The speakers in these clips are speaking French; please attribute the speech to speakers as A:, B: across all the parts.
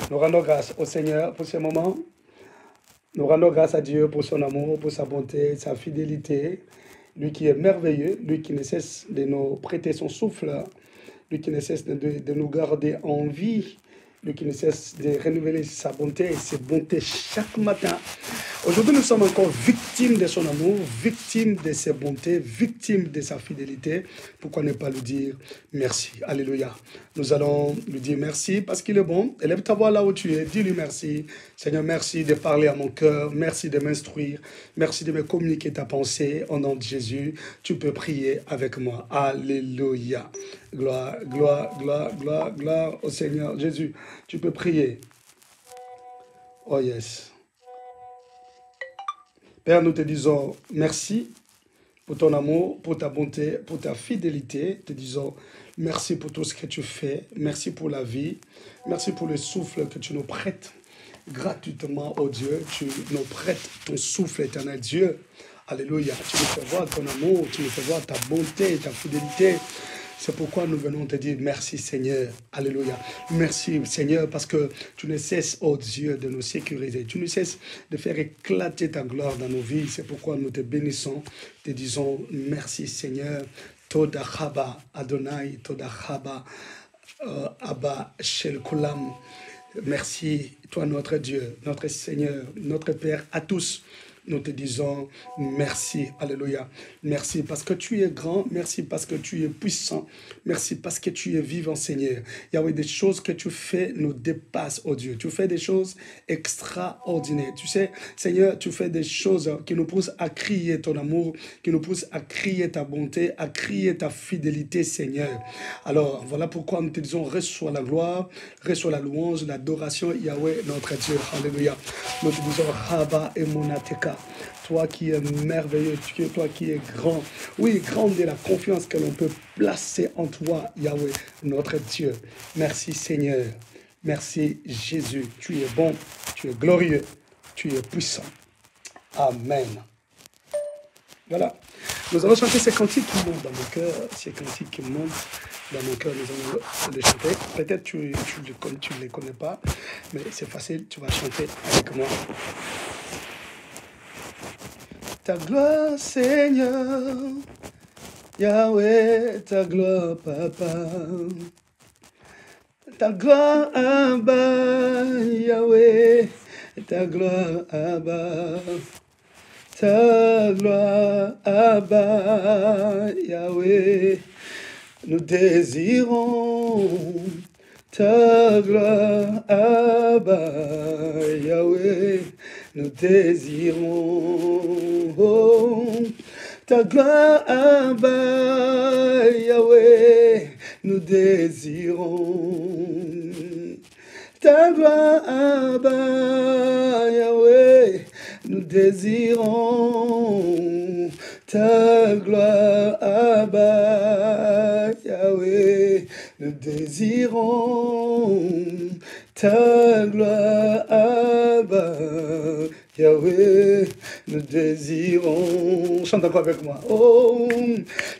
A: Nous rendons grâce au Seigneur pour ce moment. Nous rendons grâce à Dieu pour son amour, pour sa bonté, sa fidélité. Lui qui est merveilleux, lui qui ne cesse de nous prêter son souffle, lui qui ne cesse de nous garder en vie, lui qui ne cesse de renouveler sa bonté et ses bontés chaque matin. Aujourd'hui, nous sommes encore victimes de son amour, victimes de ses bontés, victimes de sa fidélité. Pourquoi ne pas lui dire merci? Alléluia. Nous allons lui dire merci parce qu'il est bon. Élève ta voix là où tu es, dis-lui merci. Seigneur, merci de parler à mon cœur, merci de m'instruire, merci de me communiquer ta pensée. Au nom de Jésus, tu peux prier avec moi. Alléluia. Gloire, gloire, gloire, gloire, gloire au Seigneur Jésus. Tu peux prier. Oh yes. Père, nous te disons merci pour ton amour, pour ta bonté, pour ta fidélité. Te disons merci pour tout ce que tu fais. Merci pour la vie. Merci pour le souffle que tu nous prêtes gratuitement, oh Dieu. Tu nous prêtes ton souffle éternel, Dieu. Alléluia. Tu nous fais voir ton amour, tu nous fais voir ta bonté, ta fidélité. C'est pourquoi nous venons te dire merci Seigneur. Alléluia. Merci Seigneur parce que tu ne cesses, oh Dieu, de nous sécuriser. Tu ne cesses de faire éclater ta gloire dans nos vies. C'est pourquoi nous te bénissons. Te disons merci Seigneur. Toda Chaba Adonai, Toda Chaba Abba Shel Kulam. Merci toi notre Dieu, notre Seigneur, notre Père à tous. Nous te disons merci, alléluia. Merci parce que tu es grand, merci parce que tu es puissant, merci parce que tu es vivant, Seigneur. Yahweh, des choses que tu fais nous dépassent, oh Dieu. Tu fais des choses extraordinaires. Tu sais, Seigneur, tu fais des choses qui nous poussent à crier ton amour, qui nous poussent à crier ta bonté, à crier ta fidélité, Seigneur. Alors, voilà pourquoi nous te disons, reçois la gloire, reçois la louange, l'adoration, Yahweh, notre Dieu. Alléluia. Nous te disons, Rabba et Monateka. Toi qui es merveilleux, toi qui es grand. Oui, grande est la confiance que l'on peut placer en toi, Yahweh, notre Dieu. Merci Seigneur. Merci Jésus. Tu es bon, tu es glorieux, tu es puissant. Amen. Voilà. Nous allons chanter ces cantiques qui montent dans mon cœur. Ces cantiques qui montent dans mon cœur, nous allons les chanter. Peut-être tu ne les connais pas, mais c'est facile, tu vas chanter avec moi. Ta gloire, Seigneur, Yahweh, ta gloire, Papa. Ta gloire, Abba, Yahweh, ta gloire, Abba. Ta gloire, Abba, Yahweh, nous désirons ta gloire, Abba, Yahweh, nous désirons ta gloire, Abba, Yahweh, nous désirons ta gloire, Abba, Yahweh, nous désirons ta gloire, Abba, Yahweh, nous désirons ta gloire, Abba, Yahweh, nous désirons. Chante encore avec moi. Oh,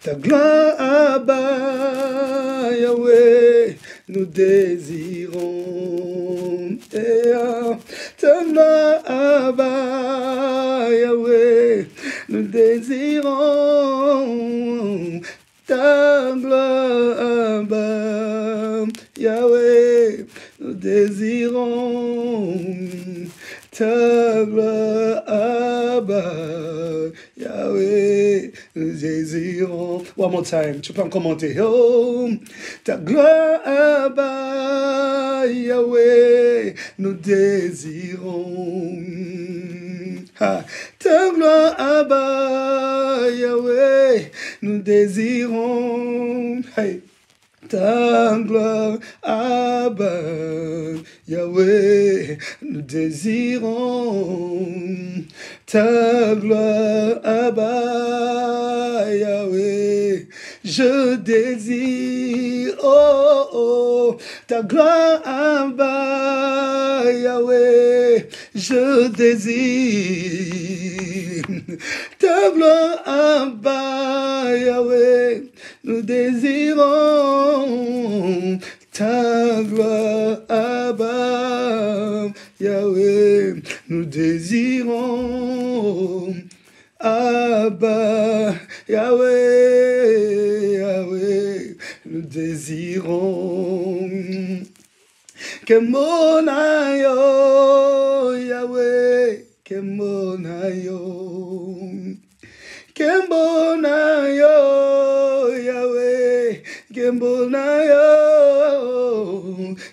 A: ta gloire, Abba, Yahweh, nous désirons. Ta gloire, Abba, Yahweh, nous désirons. Ta gloire, Abba, Yahweh, nous désirons. Ta gloire, Abba, Yahweh, nous désirons. One more time, tu peux en commenter. Oh, ta gloire, Abba, Yahweh, nous désirons. Ah, ta gloire, Abba, Yahweh, nous désirons. Hey. Ta gloire, Abba, Yahweh, nous désirons. Ta gloire, Abba, Yahweh, je désire. Oh, oh, ta gloire, Abba, Yahweh, je désire. Ta gloire, Abba, Yahweh, nous désirons ta gloire, Abba, Yahweh, nous désirons. Abba, Yahweh, Yahweh, nous désirons. Kemonayo, Yahweh, Kemonayo. Kemonayo, Yahweh, Kemonayo.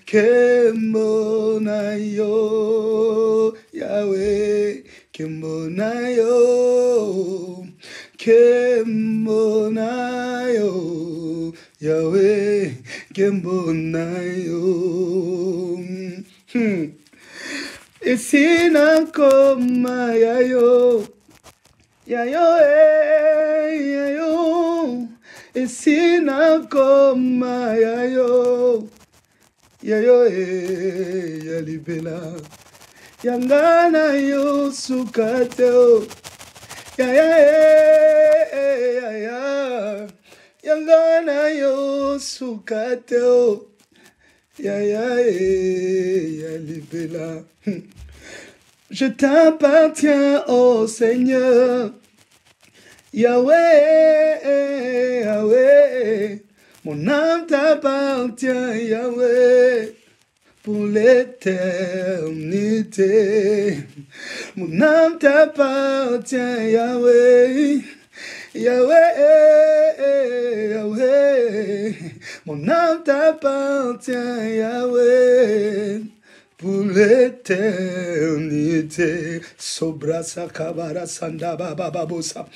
A: Kemonayo, Yahweh, Kemonayo. Kemonayo, Yahweh, Kemonayo. Esina koma yayo, yayo yayo. Esina koma yayo, yayo yalibela. Yangana yo sukateo. Ya Yangana yo sukateo. Ya libela. Je t'appartiens, ô Seigneur. Yahweh, Yahweh. Mon âme t'appartient, Yahweh. Pour l'éternité, mon âme t'appartient, Yahweh, Yahweh, Yahweh, mon âme t'appartient, Yahweh, pour l'éternité. Sobra sakabara sandaba bababosa.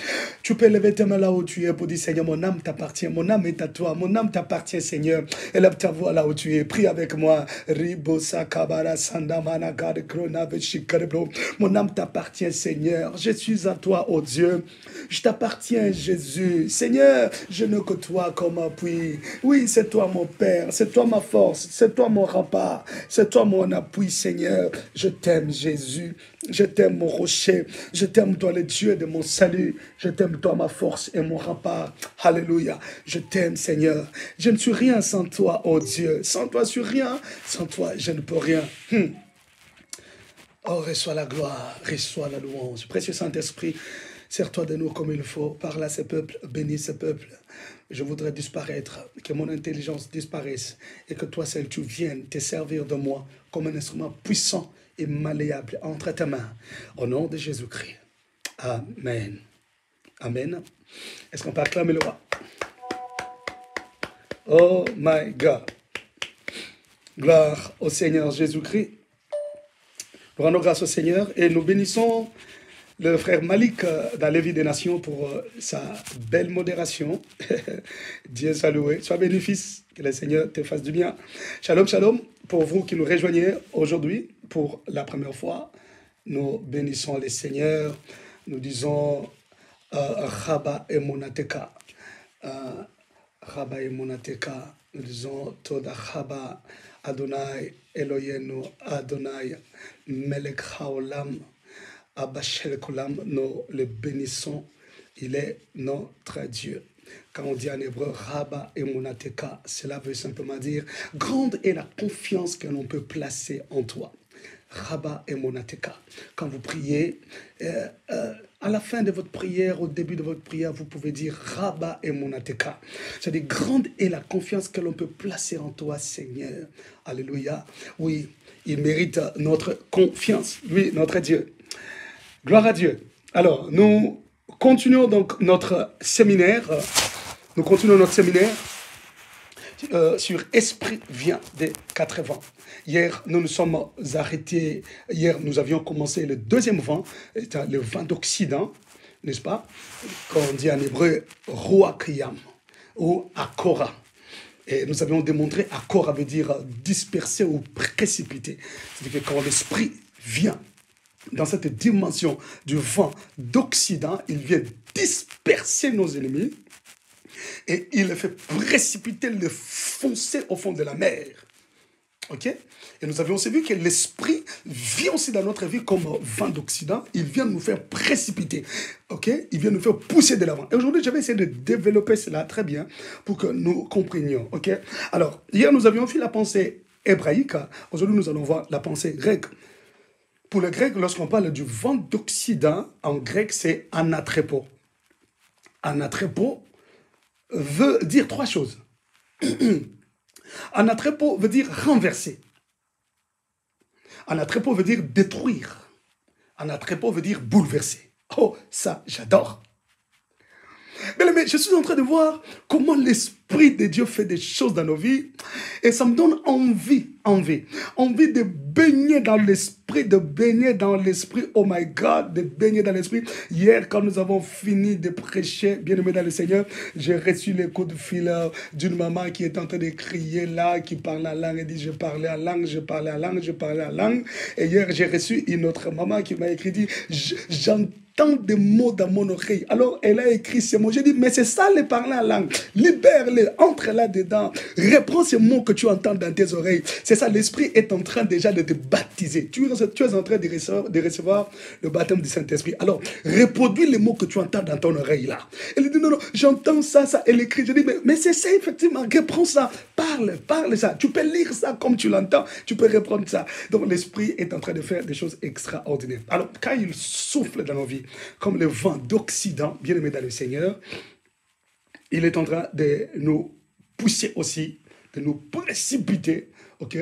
A: Tu peux lever tes mains là où tu es pour dire, Seigneur, mon âme t'appartient, mon âme est à toi, mon âme t'appartient, Seigneur. Élève ta voix là où tu es, prie avec moi. Ribo sakabara sandamana gade krona veshikarebro. Mon âme t'appartient, Seigneur. Je suis à toi, ô Dieu. Je t'appartiens, Jésus. Seigneur, je ne que toi comme appui. Oui, c'est toi mon Père, c'est toi ma force, c'est toi mon rempart, c'est toi mon appui, Seigneur. Je t'aime, Jésus. Je t'aime, mon rocher. Je t'aime, toi, le Dieu de mon salut. Je t'aime, toi, ma force et mon rempart. Alléluia. Je t'aime, Seigneur. Je ne suis rien sans toi, oh Dieu. Sans toi, je suis rien. Sans toi, je ne peux rien. Oh, reçois la gloire, reçois la louange. Précieux Saint-Esprit, sers-toi de nous comme il faut. Parle à ce peuple, bénis ce peuple. Je voudrais disparaître, que mon intelligence disparaisse et que toi seul, tu viennes te servir de moi comme un instrument puissant et malléable entre tes mains. Au nom de Jésus-Christ. Amen. Amen. Est-ce qu'on peut acclamer le roi? Oh my God. Gloire au Seigneur Jésus-Christ. Nous rendons grâce au Seigneur et nous bénissons le frère Malik dans les vies des nations pour sa belle modération. Dieu soit loué. Sois béni, fils. Que le Seigneur te fasse du bien. Shalom, shalom. Pour vous qui nous rejoignez aujourd'hui pour la première fois, nous bénissons le Seigneur. Nous disons Rabba et Monateka. Rabba et Monateka. Nous disons Toda Rabba Adonai Eloyenu Adonai Melech Haolam. Abba Shel Kolam, nous le bénissons. Il est notre Dieu. Quand on dit en hébreu Rabba et Monateka, cela veut simplement dire grande est la confiance que l'on peut placer en toi. Rabba et Monateka. Quand vous priez, à la fin de votre prière, au début de votre prière, vous pouvez dire Rabba et Monateka. C'est-à-dire grande est la confiance que l'on peut placer en toi, Seigneur. Alléluia. Oui, il mérite notre confiance, lui, notre Dieu. Gloire à Dieu. Alors, nous continuons donc notre séminaire. Nous continuons notre séminaire sur Esprit vient des 80. Hier, nous nous sommes arrêtés. Hier, nous avions commencé le deuxième vent, le vent d'Occident, n'est-ce pas? Quand on dit en hébreu, Ruach Kriyam, ou Akora. Et nous avions démontré, Akora veut dire disperser ou précipiter. C'est-à-dire que quand l'Esprit vient dans cette dimension du vent d'Occident, il vient disperser nos ennemis et il les fait précipiter, les foncer au fond de la mer. Ok? Et nous avions aussi vu que l'Esprit vient aussi dans notre vie comme vent d'Occident. Il vient nous faire précipiter. Ok? Il vient nous faire pousser de l'avant. Et aujourd'hui, je vais essayer de développer cela très bien pour que nous comprenions. Ok? Alors, hier, nous avions fait la pensée hébraïque. Aujourd'hui, nous allons voir la pensée grecque. Pour le grec, lorsqu'on parle du vent d'Occident, en grec, c'est anatrépo. Anatrépo veut dire trois choses. Anatrépo veut dire renverser. Anatrépo veut dire détruire. Anatrépo veut dire bouleverser. Oh, ça, j'adore. Mais je suis en train de voir comment l'Esprit de Dieu fait des choses dans nos vies. Et ça me donne envie de baigner dans l'Esprit, oh my God, de baigner dans l'Esprit. Hier, quand nous avons fini de prêcher, bien aimé dans le Seigneur, j'ai reçu les coups de fil d'une maman qui est en train de crier là, qui parle en langue, et dit, je parlais en langue. Et hier, j'ai reçu une autre maman qui m'a écrit, dit, j'entends tant de mots dans mon oreille. Alors, elle a écrit ces mots. J'ai dit, mais c'est ça, les parler en langue. Libère-les, entre là-dedans. Reprends ces mots que tu entends dans tes oreilles. C'est ça, l'Esprit est en train déjà de te baptiser. Tu es en train de recevoir le baptême du Saint-Esprit. Alors, reproduis les mots que tu entends dans ton oreille, là. Elle dit, non, j'entends ça. Elle écrit. Je dis, mais c'est ça, effectivement. Reprends ça. Parle ça. Tu peux lire ça comme tu l'entends. Tu peux reprendre ça. Donc, l'Esprit est en train de faire des choses extraordinaires. Alors, quand il souffle dans nos vies, comme le vent d'Occident, bien aimé dans le Seigneur, il est en train de nous pousser aussi, de nous précipiter, ok,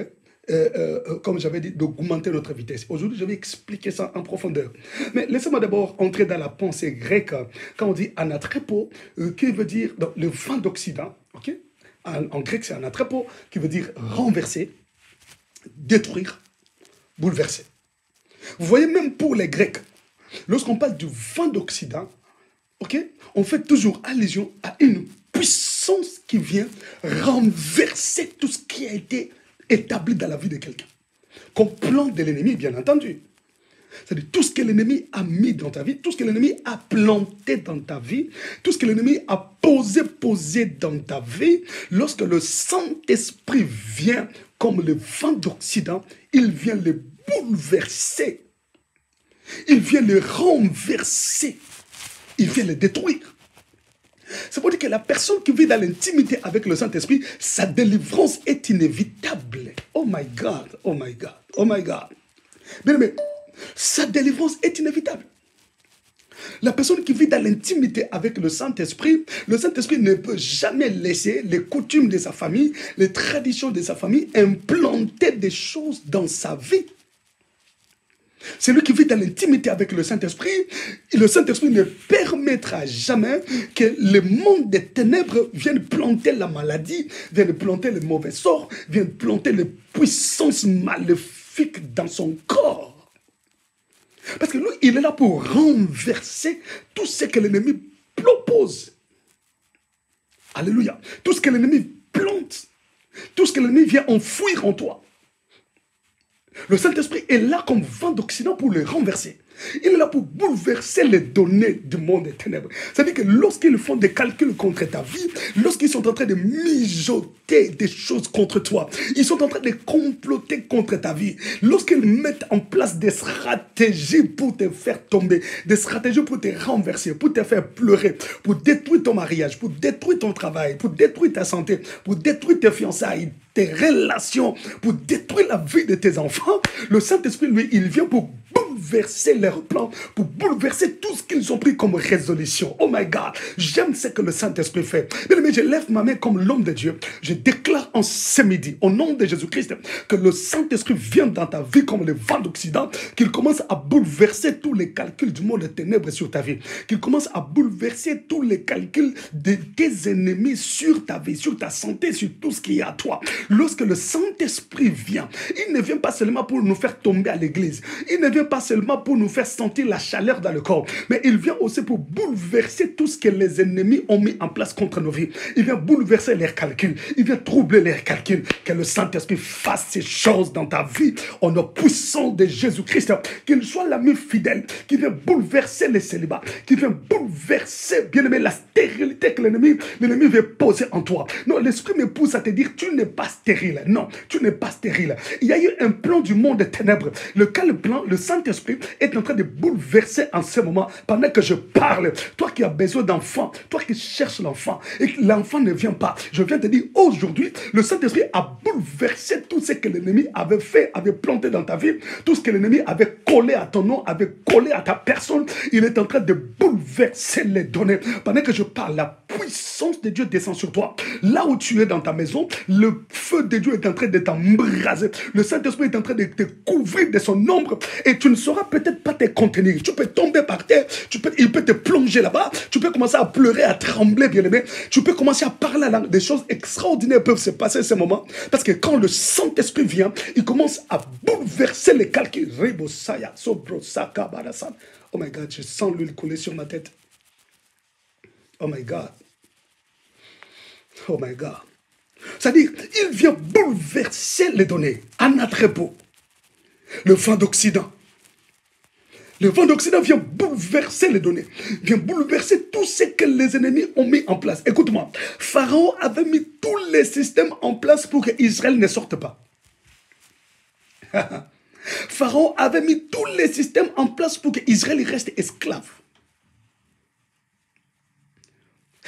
A: comme j'avais dit, d'augmenter notre vitesse. Aujourd'hui, je vais expliquer ça en profondeur. Mais laissez-moi d'abord entrer dans la pensée grecque. Quand on dit anatrépo, qui veut dire donc, le vent d'Occident, ok, en grec, c'est anatrépo, qui veut dire renverser, détruire, bouleverser. Vous voyez, même pour les Grecs, lorsqu'on parle du vent d'Occident, ok, on fait toujours allusion à une puissance qui vient renverser tout ce qui a été établi dans la vie de quelqu'un. Comme plan de l'ennemi, bien entendu. C'est-à-dire tout ce que l'ennemi a mis dans ta vie, tout ce que l'ennemi a planté dans ta vie, tout ce que l'ennemi a posé dans ta vie, lorsque le Saint-Esprit vient comme le vent d'Occident, il vient le bouleverser. Il vient le renverser. Il vient le détruire. C'est pour dire que la personne qui vit dans l'intimité avec le Saint-Esprit, sa délivrance est inévitable. Oh my God, oh my God, oh my God. Bien aimé, sa délivrance est inévitable. La personne qui vit dans l'intimité avec le Saint-Esprit ne peut jamais laisser les coutumes de sa famille, les traditions de sa famille implanter des choses dans sa vie. Celui qui vit dans l'intimité avec le Saint-Esprit ne permettra jamais que le monde des ténèbres vienne planter la maladie, vienne planter le mauvais sort, vienne planter les puissances maléfiques dans son corps. Parce que lui, il est là pour renverser tout ce que l'ennemi propose. Alléluia. Tout ce que l'ennemi plante, tout ce que l'ennemi vient enfouir en toi. Le Saint-Esprit est là comme vent d'Occident pour le renverser. Il est là pour bouleverser les données du monde des ténèbres. C'est-à-dire que lorsqu'ils font des calculs contre ta vie, lorsqu'ils sont en train de mijoter des choses contre toi, ils sont en train de comploter contre ta vie, lorsqu'ils mettent en place des stratégies pour te faire tomber, des stratégies pour te renverser, pour te faire pleurer, pour détruire ton mariage, pour détruire ton travail, pour détruire ta santé, pour détruire tes fiançailles, tes relations, pour détruire la vie de tes enfants, le Saint-Esprit, lui, il vient pour bouleverser leurs plans, pour bouleverser tout ce qu'ils ont pris comme résolution. Oh my God, j'aime ce que le Saint-Esprit fait. Mais je lève ma main comme l'homme de Dieu. Je déclare en ce midi, au nom de Jésus-Christ, que le Saint-Esprit vient dans ta vie comme le vent d'Occident, qu'il commence à bouleverser tous les calculs du monde des ténèbres sur ta vie, qu'il commence à bouleverser tous les calculs de tes ennemis sur ta vie, sur ta santé, sur tout ce qui est à toi. Lorsque le Saint-Esprit vient, il ne vient pas seulement pour nous faire tomber à l'église, il ne vient pas seulement pour nous faire sentir la chaleur dans le corps, mais il vient aussi pour bouleverser tout ce que les ennemis ont mis en place contre nos vies. Il vient bouleverser leurs calculs, il vient troubler leurs calculs. Que le Saint-Esprit fasse ces choses dans ta vie, au nom puissant de Jésus-Christ, qu'il soit l'ami fidèle, qui vient bouleverser les célibats, qui vient bouleverser, bien aimé, la stérilité que l'ennemi veut poser en toi. Non, l'Esprit me pousse à te dire, tu n'es pas stérile. Non, tu n'es pas stérile. Il y a eu un plan du monde des ténèbres. Lequel plan? Le Saint-Esprit Saint-Esprit est en train de bouleverser en ce moment, pendant que je parle. Toi qui as besoin d'enfant, toi qui cherches l'enfant, et que l'enfant ne vient pas, je viens te dire, aujourd'hui, le Saint-Esprit a bouleversé tout ce que l'ennemi avait fait, avait planté dans ta vie, tout ce que l'ennemi avait collé à ton nom, avait collé à ta personne. Il est en train de bouleverser les données. Pendant que je parle, la puissance de Dieu descend sur toi. Là où tu es dans ta maison, le feu de Dieu est en train de t'embraser. Le Saint-Esprit est en train de te couvrir de son ombre et tu ne sauras peut-être pas te contenir. Tu peux tomber par terre, il peut te plonger là-bas, tu peux commencer à pleurer, à trembler, bien-aimé. Tu peux commencer à parler à des choses extraordinaires peuvent se passer à ce moment. Parce que quand le Saint-Esprit vient, il commence à bouleverser les calculs. Oh my God, je sens l'huile couler sur ma tête. Oh my God. Oh my God. C'est-à-dire, il vient bouleverser les données en attrépôt. Le vent d'Occident. Le vent d'Occident vient bouleverser les données, vient bouleverser tout ce que les ennemis ont mis en place. Écoute-moi, Pharaon avait mis tous les systèmes en place pour que Israël ne sorte pas. Pharaon avait mis tous les systèmes en place pour que Israël reste esclave.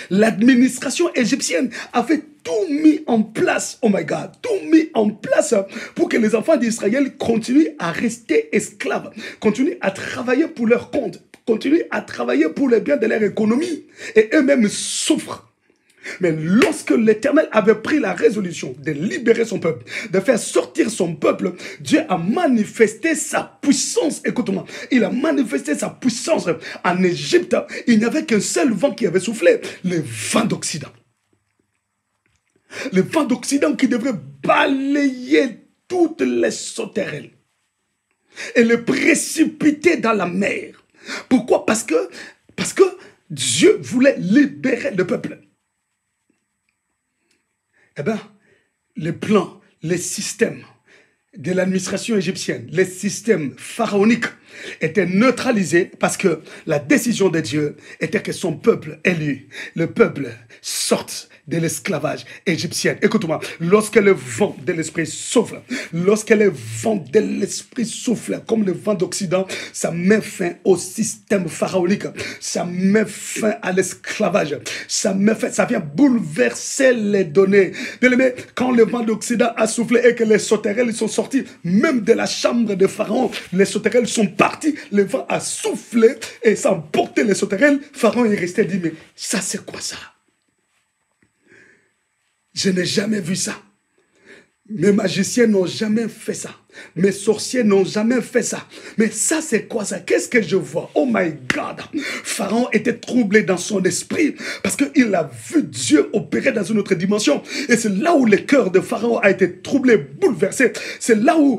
A: L'administration égyptienne avait tout mis en place, oh my God, tout mis en place pour que les enfants d'Israël continuent à rester esclaves, continuent à travailler pour leur compte, continuent à travailler pour le bien de leur économie et eux-mêmes souffrent. Mais lorsque l'Éternel avait pris la résolution de libérer son peuple, de faire sortir son peuple, Dieu a manifesté sa puissance. Écoute-moi, il a manifesté sa puissance en Égypte. Il n'y avait qu'un seul vent qui avait soufflé, le vent d'Occident. Le vent d'Occident qui devrait balayer toutes les sauterelles et les précipiter dans la mer. Pourquoi? Parce que Dieu voulait libérer le peuple. Eh bien, les plans, les systèmes de l'administration égyptienne, les systèmes pharaoniques étaient neutralisés parce que la décision de Dieu était que son peuple élu, le peuple, sorte de l'esclavage égyptien. Écoute-moi, lorsque le vent de l'esprit souffle, lorsque le vent de l'esprit souffle, comme le vent d'Occident, ça met fin au système pharaonique, ça met fin à l'esclavage, ça vient bouleverser les données. Bien-aimé, quand le vent d'Occident a soufflé et que les sauterelles sont sortis, même de la chambre de Pharaon, les sauterelles sont partis, le vent a soufflé et ça a emporté les sauterelles. Pharaon est resté et dit, mais ça c'est quoi ça? Je n'ai jamais vu ça. Mes magiciens n'ont jamais fait ça. Mes sorciers n'ont jamais fait ça. Mais ça, c'est quoi ça? Qu'est-ce que je vois? Oh my God! Pharaon était troublé dans son esprit parce qu'il a vu Dieu opérer dans une autre dimension. Et c'est là où le cœur de Pharaon a été troublé, bouleversé. C'est là où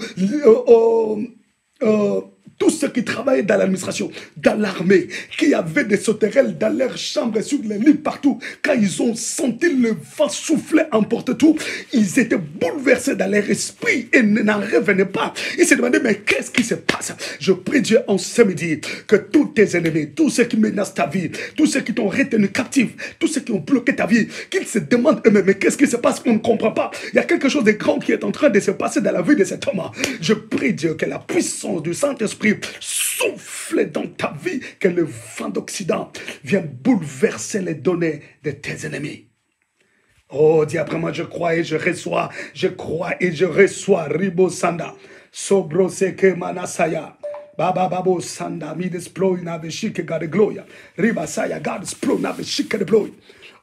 A: tous ceux qui travaillaient dans l'administration, dans l'armée, qui avaient des sauterelles dans leurs chambres, sur les lits, partout, quand ils ont senti le vent souffler, emporter tout, ils étaient bouleversés dans leur esprit et n'en revenaient pas. Ils se demandaient, mais qu'est-ce qui se passe? Je prie Dieu en ce midi que tous tes ennemis, tous ceux qui menacent ta vie, tous ceux qui t'ont retenu captif, tous ceux qui ont bloqué ta vie, qu'ils se demandent eux-mêmes, mais qu'est-ce qui se passe? On ne comprend pas. Il y a quelque chose de grand qui est en train de se passer dans la vie de cet homme. Je prie Dieu que la puissance du Saint-Esprit souffle dans ta vie, que le vent d'Occident vienne bouleverser les données de tes ennemis. Oh, dis après moi, je crois et je reçois, je crois et je reçois. Ribo Sanda, Sobro Seke Manasaya. Baba Babo Sanda, mi desploy na veshike God gloria. Riba Saya, God desploy na veshike de glory.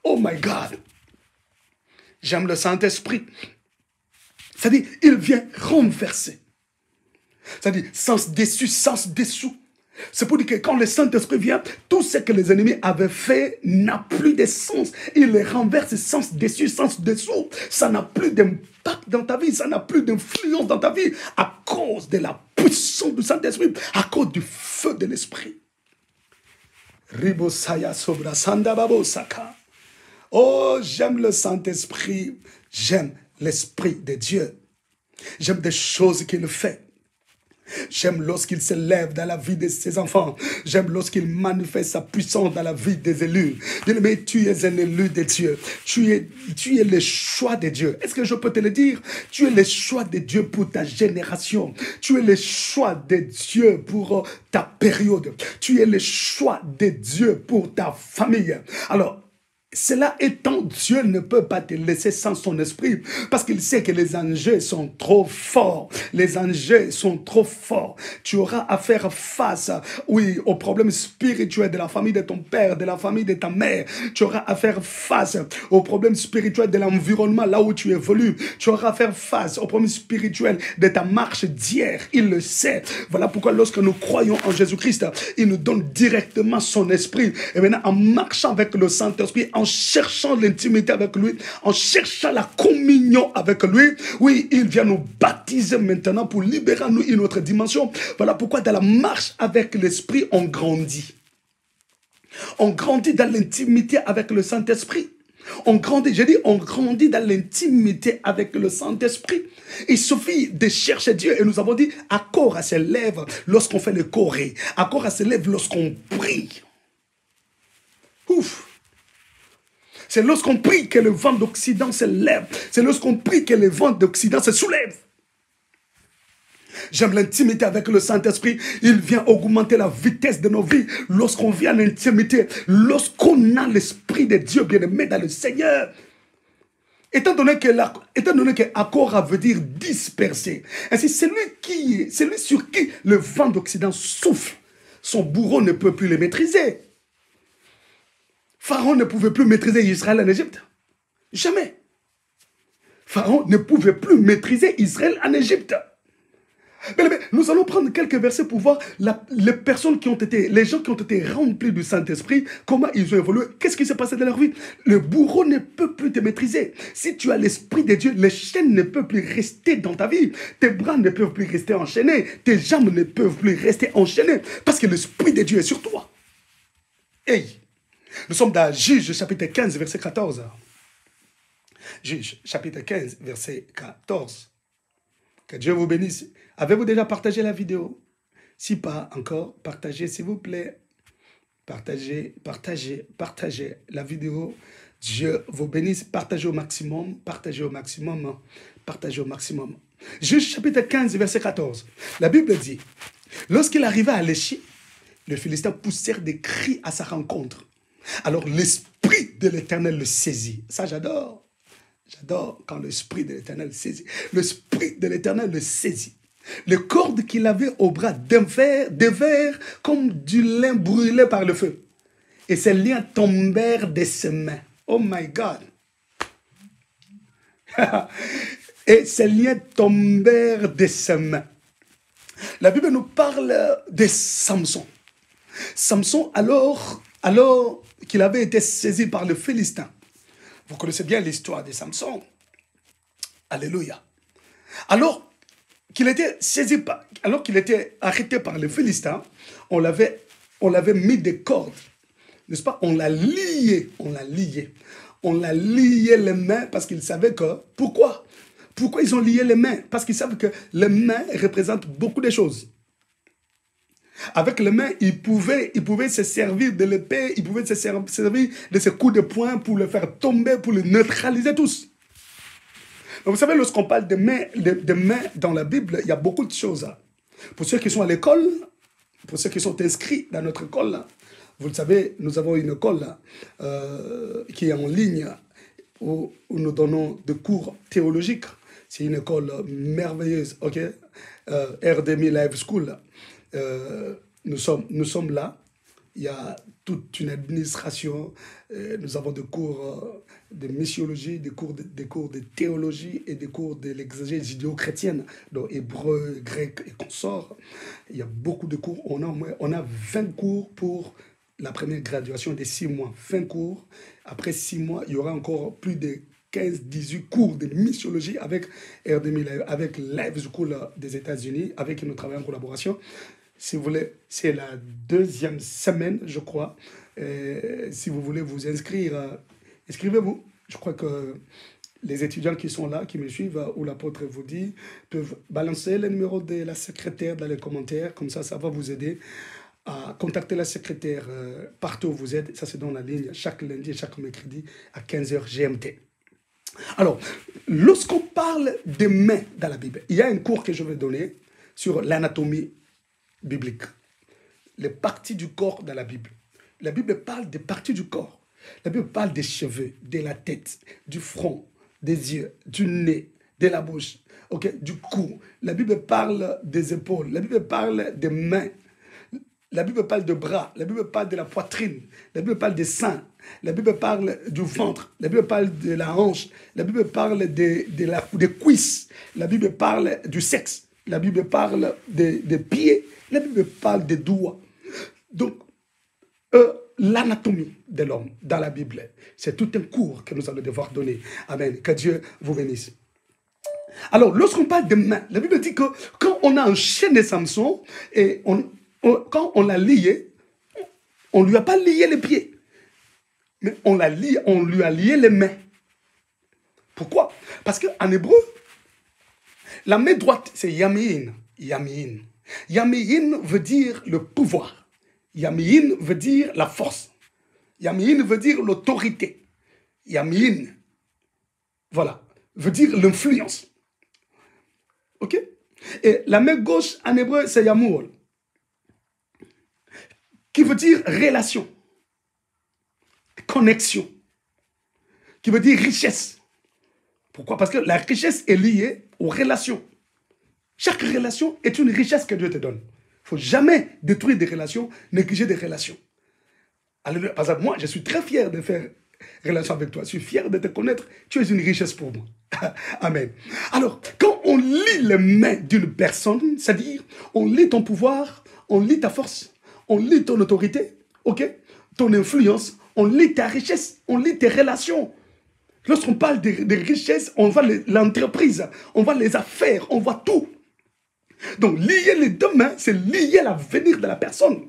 A: Oh my God. J'aime le Saint-Esprit. C'est-à-dire, il vient renverser. C'est-à-dire, sens déçu, sens dessous. C'est pour dire que quand le Saint-Esprit vient, tout ce que les ennemis avaient fait n'a plus de sens. Il les renverse, sens déçu, sens dessous. Ça n'a plus d'impact dans ta vie, ça n'a plus d'influence dans ta vie à cause de la puissance du Saint-Esprit, à cause du feu de l'Esprit. Ribosaya sobra sanda babo saka. Oh, j'aime le Saint-Esprit, j'aime l'Esprit de Dieu. J'aime des choses qu'il fait. J'aime lorsqu'il se lève dans la vie de ses enfants. J'aime lorsqu'il manifeste sa puissance dans la vie des élus. Bien-aimé, tu es un élu de Dieu. Tu es le choix de Dieu. Est-ce que je peux te le dire? Tu es le choix de Dieu pour ta génération. Tu es le choix de Dieu pour ta période. Tu es le choix de Dieu pour ta famille. Alors, cela étant, Dieu ne peut pas te laisser sans son esprit parce qu'il sait que les enjeux sont trop forts. Les enjeux sont trop forts. Tu auras à faire face, oui, aux problèmes spirituels de la famille de ton père, de la famille de ta mère. Tu auras à faire face aux problèmes spirituels de l'environnement là où tu évolues. Tu auras à faire face aux problèmes spirituels de ta marche d'hier. Il le sait. Voilà pourquoi lorsque nous croyons en Jésus-Christ, il nous donne directement son esprit. Et maintenant, en marchant avec le Saint-Esprit, en cherchant l'intimité avec lui, en cherchant la communion avec lui, oui, il vient nous baptiser maintenant pour libérer en nous une autre dimension. Voilà pourquoi dans la marche avec l'Esprit, on grandit. On grandit dans l'intimité avec le Saint-Esprit. On grandit, j'ai dit, on grandit dans l'intimité avec le Saint-Esprit. Il suffit de chercher Dieu. Et nous avons dit, accord à ses lèvres lorsqu'on fait le choré. Accord à ses lèvres lorsqu'on prie. Ouf! C'est lorsqu'on prie que le vent d'Occident se lève. C'est lorsqu'on prie que le vent d'Occident se soulève. J'aime l'intimité avec le Saint-Esprit. Il vient augmenter la vitesse de nos vies. Lorsqu'on vient à l'intimité, lorsqu'on a l'Esprit de Dieu bien-aimé dans le Seigneur. Étant donné que Akora veut dire disperser, ainsi celui sur qui le vent d'Occident souffle, son bourreau ne peut plus le maîtriser. Pharaon ne pouvait plus maîtriser Israël en Égypte. Jamais. Pharaon ne pouvait plus maîtriser Israël en Égypte. Mais nous allons prendre quelques versets pour voir les personnes qui ont été, les gens qui ont été remplis du Saint-Esprit, comment ils ont évolué, qu'est-ce qui s'est passé dans leur vie. Le bourreau ne peut plus te maîtriser. Si tu as l'Esprit de Dieu, les chaînes ne peuvent plus rester dans ta vie. Tes bras ne peuvent plus rester enchaînés. Tes jambes ne peuvent plus rester enchaînées. Parce que l'Esprit de Dieu est sur toi. Hey! Nous sommes dans Juge chapitre 15, verset 14. Juge chapitre 15, verset 14. Que Dieu vous bénisse. Avez-vous déjà partagé la vidéo? Si pas encore, partagez s'il vous plaît. Partagez la vidéo. Dieu vous bénisse. Partagez au maximum. Partagez au maximum. Partagez au maximum. Juge chapitre 15, verset 14. La Bible dit, lorsqu'il arriva à l'Échi, les Philistins poussèrent des cris à sa rencontre. Alors l'Esprit de l'Éternel le saisit. Ça, j'adore. J'adore quand l'Esprit de l'Éternel saisit. L'Esprit de l'Éternel le saisit. Les cordes qu'il avait au bras dévèrent comme du lin brûlé par le feu. Et ses liens tombèrent de ses mains. Oh my God. Et ses liens tombèrent de ses mains. La Bible nous parle de Samson. Samson, alors qu'il avait été saisi par le Philistin. Vous connaissez bien l'histoire de Samson. Alléluia. Alors qu'il était arrêté par le Philistin, on l'avait mis des cordes, n'est-ce pas? On l'a lié. On l'a lié les mains parce qu'il savait que... Pourquoi ils ont lié les mains? Parce qu'ils savent que les mains représentent beaucoup de choses. Avec les mains, il pouvait se servir de l'épée, il pouvait se servir de ses coups de poing pour le faire tomber, pour le neutraliser tous. Donc vous savez, lorsqu'on parle de mains dans la Bible, il y a beaucoup de choses. Pour ceux qui sont à l'école, pour ceux qui sont inscrits dans notre école, vous le savez, nous avons une école qui est en ligne où nous donnons des cours théologiques. C'est une école merveilleuse, ok? RDMI Live School. Nous sommes là. Il y a toute une administration. Nous avons des cours de missiologie, des cours de théologie et des cours de l'exégèse judéo-chrétienne, donc hébreu, grec et consorts. Il y a beaucoup de cours. On a 20 cours pour la première graduation de 6 mois. 20 cours. Après 6 mois, il y aura encore plus de 15-18 cours de missiologie avec RDMI, avec Live School des États-Unis, avec qui nous travaillons en collaboration. Si vous voulez, c'est la 2e semaine, je crois. Si vous voulez vous inscrire, inscrivez-vous. Je crois que Les étudiants qui sont là, qui me suivent, où l'apôtre vous dit, peuvent balancer le numéro de la secrétaire dans les commentaires. Comme ça va vous aider à contacter la secrétaire partout où vous êtes. Ça, c'est dans la ligne chaque lundi et chaque mercredi à 15h GMT. Alors, lorsqu'on parle des mains dans la Bible, il y a un cours que je vais donner sur l'anatomie biblique. Les parties du corps dans la Bible. La Bible parle des parties du corps. La Bible parle des cheveux, de la tête, du front, des yeux, du nez, de la bouche, du cou. La Bible parle des épaules. La Bible parle des mains. La Bible parle de bras, la Bible parle de la poitrine, la Bible parle des seins, la Bible parle du ventre, la Bible parle de la hanche, la Bible parle des cuisses, la Bible parle du sexe, la Bible parle des pieds, la Bible parle des doigts. Donc, l'anatomie de l'homme dans la Bible, c'est tout un cours que nous allons devoir donner. Amen. Que Dieu vous bénisse. Alors, lorsqu'on parle de mains, la Bible dit que quand on a enchaîné Samson et quand on l'a lié, on ne lui a pas lié les pieds, mais on lui a lié les mains. Pourquoi? Parce qu'en hébreu, la main droite, c'est Yamin. Yamin. Yamin veut dire le pouvoir. Yamin veut dire la force. Yamin veut dire l'autorité. Yamin, voilà, veut dire l'influence. Ok? Et la main gauche, en hébreu, c'est Yamour, qui veut dire relation, connexion, qui veut dire richesse. Pourquoi? Parce que la richesse est liée aux relations. Chaque relation est une richesse que Dieu te donne. Il ne faut jamais détruire des relations, négliger des relations. Alléluia. Par exemple, moi, je suis très fier de faire relation avec toi. Je suis fier de te connaître. Tu es une richesse pour moi. Amen. Alors, quand on lit les mains d'une personne, c'est-à-dire, on lit ton pouvoir, on lit ta force, on lit ton autorité, ton influence, on lit ta richesse, on lit tes relations. Lorsqu'on parle de richesse, on voit l'entreprise, on voit les affaires, on voit tout. Donc, lier les deux mains, c'est lier l'avenir de la personne.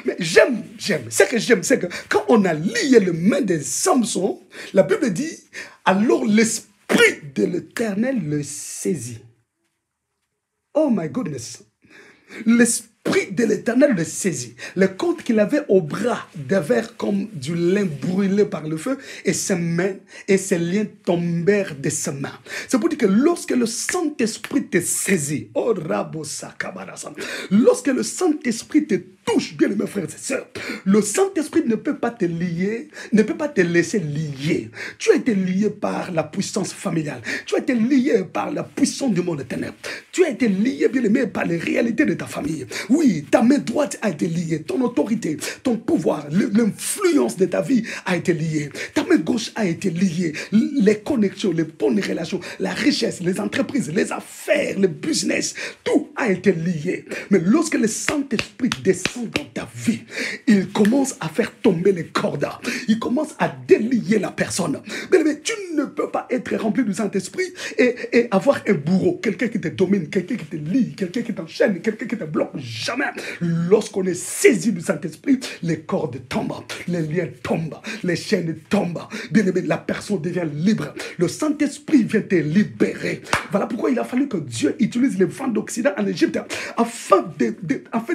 A: Mais j'aime. Ce que j'aime, c'est que quand on a lié les mains de Samson, la Bible dit, alors l'esprit de l'Éternel le saisit. Oh my goodness. L'esprit de l'Éternel le saisit. Le côte qu'il avait au bras devait comme du lin brûlé par le feu, et ses mains et ses liens tombèrent de ses mains. C'est pour dire que lorsque le Saint-Esprit te saisit, oh Rabosa Kabarasa, lorsque le Saint-Esprit te touche, bien mes frères et sœurs, le Saint-Esprit ne peut pas te lier, ne peut pas te laisser lier. Tu as été lié par la puissance familiale. Tu as été lié par la puissance du monde des ténèbres. Tu as été lié, bien aimé, par les réalités de ta famille. Oui, ta main droite a été liée. Ton autorité, ton pouvoir, l'influence de ta vie a été liée. Ta main gauche a été liée. Les connexions, les bonnes relations, la richesse, les entreprises, les affaires, le business, tout a été lié. Mais lorsque le Saint-Esprit descend dans ta vie, il commence à faire tomber les cordes. Il commence à délier la personne. Mais tu ne peux pas être rempli du Saint-Esprit et avoir un bourreau, quelqu'un qui te domine, quelqu'un qui te lie, quelqu'un qui t'enchaîne, quelqu'un qui te bloque. Jamais. Lorsqu'on est saisi du Saint-Esprit, les cordes tombent, les liens tombent, les chaînes tombent. Bien aimé, la personne devient libre. Le Saint-Esprit vient te libérer. Voilà pourquoi il a fallu que Dieu utilise les vents d'Occident en Égypte afin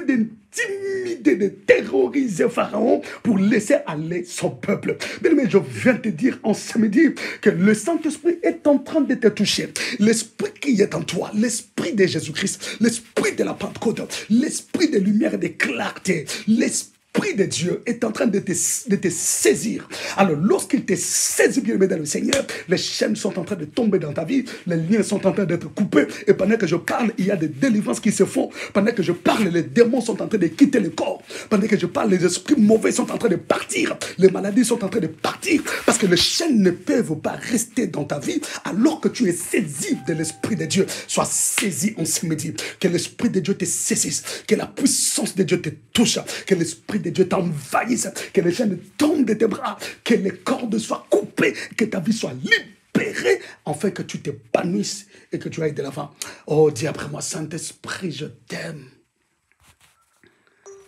A: d'intimider, de terroriser Pharaon pour laisser aller son peuple. Bien aimé, je viens te dire en ce midi que le Saint-Esprit est en train de te toucher. L'Esprit qui est en toi, l'Esprit de Jésus-Christ, l'Esprit de la Pentecôte, l'Esprit de lumière et de clarté, l'Esprit de Dieu est en train de te saisir. Alors, lorsqu'il te saisit, bien aimé dans le Seigneur, les chaînes sont en train de tomber dans ta vie, les liens sont en train d'être coupés, et pendant que je parle, il y a des délivrances qui se font. Pendant que je parle, les démons sont en train de quitter le corps. Pendant que je parle, les esprits mauvais sont en train de partir. Les maladies sont en train de partir, parce que les chaînes ne peuvent pas rester dans ta vie, alors que tu es saisi de l'Esprit de Dieu. Sois saisi en ce midi. Que l'Esprit de Dieu te saisisse, que la puissance de Dieu te touche, que l'Esprit de Dieu t'envahisse, que les chaînes tombent de tes bras, que les cordes soient coupées, que ta vie soit libérée, afin que tu t'épanouisses et que tu ailles de l'avant. Oh, dis après moi, Saint-Esprit, je t'aime.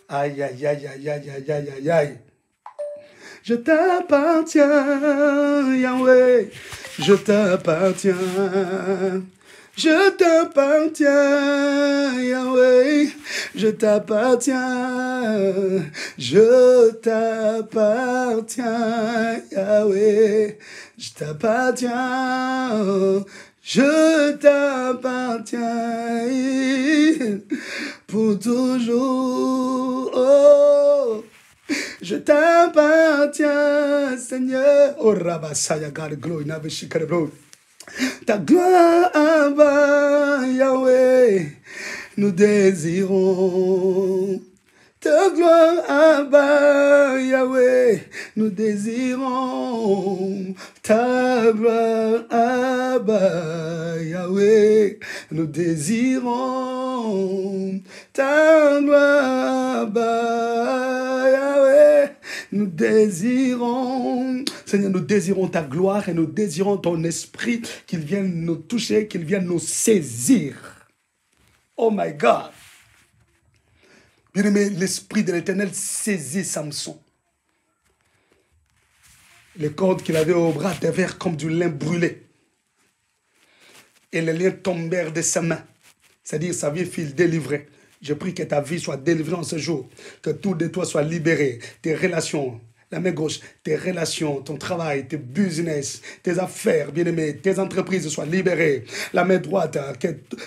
A: Aïe, aïe, aïe, aïe, aïe, aïe, aïe, aïe. Je t'appartiens, Yahweh. Je t'appartiens. Je t'appartiens, Yahweh. Je t'appartiens. Je t'appartiens, Yahweh. Je t'appartiens. Je t'appartiens pour toujours. Oh, je t'appartiens, Seigneur. Oh, Rabasaya, God, glory, never she can blow. Ta gloire, Abba, Yahweh, nous désirons. Ta gloire, Abba, Yahweh, nous désirons. Ta gloire, Abba, Yahweh, nous désirons. Ta gloire, Abba, Yahweh, nous désirons. Seigneur, nous désirons ta gloire et nous désirons ton esprit, qu'il vienne nous toucher, qu'il vienne nous saisir. Oh my God. Bien-aimé, l'esprit de l'Éternel saisit Samson. Les cordes qu'il avait au bras devinrent comme du lin brûlé. Et les liens tombèrent de sa main. C'est-à-dire, sa vie fut délivrée. Je prie que ta vie soit délivrée en ce jour. Que tout de toi soit libéré. Tes relations, la main gauche, tes relations, ton travail, tes business, tes affaires, bien-aimés, tes entreprises soient libérées. La main droite,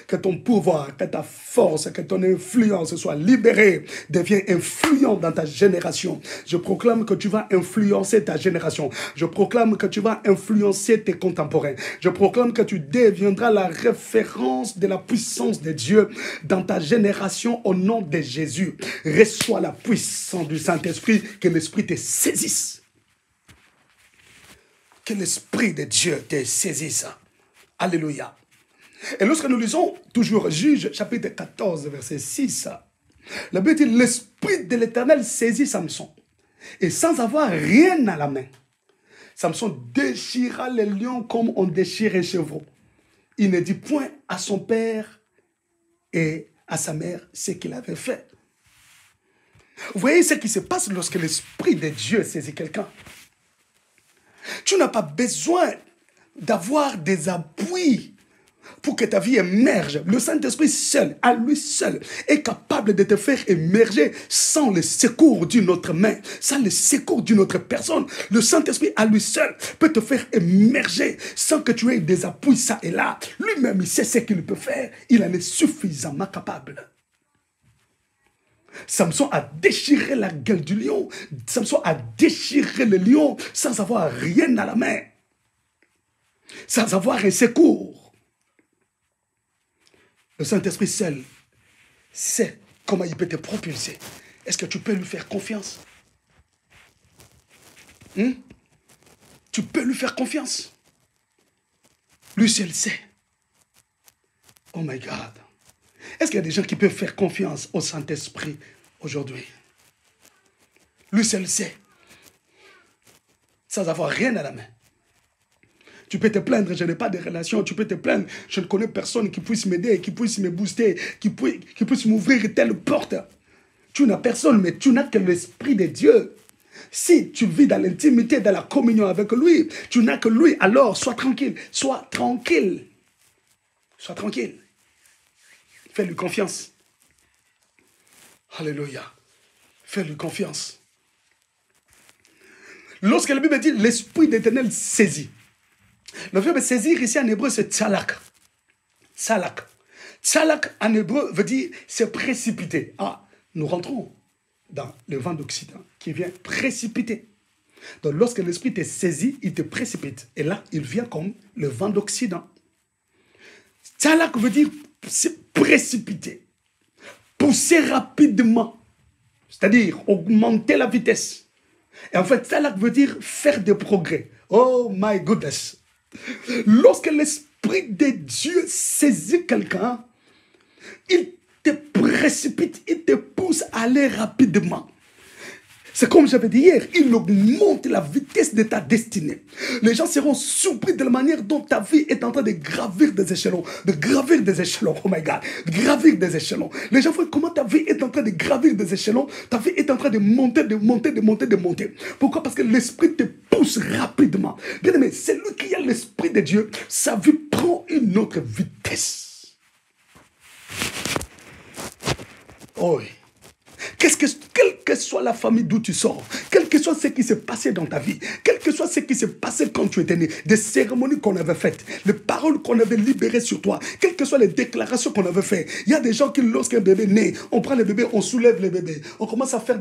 A: que ton pouvoir, que ta force, que ton influence soit libérée. Deviens influent dans ta génération. Je proclame que tu vas influencer ta génération. Je proclame que tu vas influencer tes contemporains. Je proclame que tu deviendras la référence de la puissance de Dieu dans ta génération au nom de Jésus. Reçois la puissance du Saint-Esprit, que l'Esprit te saisisse. Que l'Esprit de Dieu te saisisse. Alléluia. Et lorsque nous lisons toujours Juge, chapitre 14, verset 6, la Bible dit, l'Esprit de l'Éternel saisit Samson. Et sans avoir rien à la main, Samson déchira les lions comme on déchire un chevreau. Il ne dit point à son père et à sa mère ce qu'il avait fait. Vous voyez ce qui se passe lorsque l'Esprit de Dieu saisit quelqu'un. Tu n'as pas besoin d'avoir des appuis pour que ta vie émerge. Le Saint-Esprit seul, à lui seul, est capable de te faire émerger sans le secours d'une autre main, sans le secours d'une autre personne. Le Saint-Esprit, à lui seul, peut te faire émerger sans que tu aies des appuis ça et là. Lui-même, il sait ce qu'il peut faire. Il en est suffisamment capable. Samson a déchiré la gueule du lion. Samson a déchiré le lion sans avoir rien à la main. Sans avoir un secours. Le Saint-Esprit seul sait comment il peut te propulser. Est-ce que tu peux lui faire confiance? Tu peux lui faire confiance. Lui seul sait. Oh my God. Est-ce qu'il y a des gens qui peuvent faire confiance au Saint-Esprit aujourd'hui? Lui seul sait. Sans avoir rien à la main. Tu peux te plaindre, je n'ai pas de relation. Tu peux te plaindre, je ne connais personne qui puisse m'aider, qui puisse me booster, qui puisse m'ouvrir telle porte. Tu n'as personne, mais tu n'as que l'Esprit de Dieu. Si tu vis dans l'intimité, dans la communion avec lui, tu n'as que lui, alors sois tranquille. Sois tranquille. Sois tranquille. Fais-lui confiance. Alléluia. Fais-lui confiance. Lorsque la Bible dit l'Esprit d'Éternel saisit. Le verbe saisir ici en hébreu c'est tsalak. Tsalak. Tsalak en hébreu veut dire se précipiter. Ah, nous rentrons dans le vent d'Occident qui vient précipiter. Donc lorsque l'Esprit te saisit, il te précipite. Et là, il vient comme le vent d'Occident. Tsalak veut dire se précipiter, pousser rapidement, c'est-à-dire augmenter la vitesse. Et en fait, ça veut dire faire des progrès. Oh my goodness. Lorsque l'Esprit de Dieu saisit quelqu'un, il te précipite, il te pousse à aller rapidement. C'est comme j'avais dit hier, il augmente la vitesse de ta destinée. Les gens seront surpris de la manière dont ta vie est en train de gravir des échelons. De gravir des échelons, oh my God, de gravir des échelons. Les gens voient comment ta vie est en train de gravir des échelons. Ta vie est en train de monter, de monter, de monter, de monter. Pourquoi? Parce que l'esprit te pousse rapidement. Bien aimé, celui qui a l'esprit de Dieu, sa vie prend une autre vitesse. Oh oui. Quelle que soit la famille d'où tu sors, quel que soit ce qui s'est passé dans ta vie, quel que soit ce qui s'est passé quand tu étais né, des cérémonies qu'on avait faites, les paroles qu'on avait libérées sur toi, quelles que soient les déclarations qu'on avait faites, il y a des gens qui, lorsqu'un bébé naît, on prend le bébé, on soulève le bébé, on commence à faire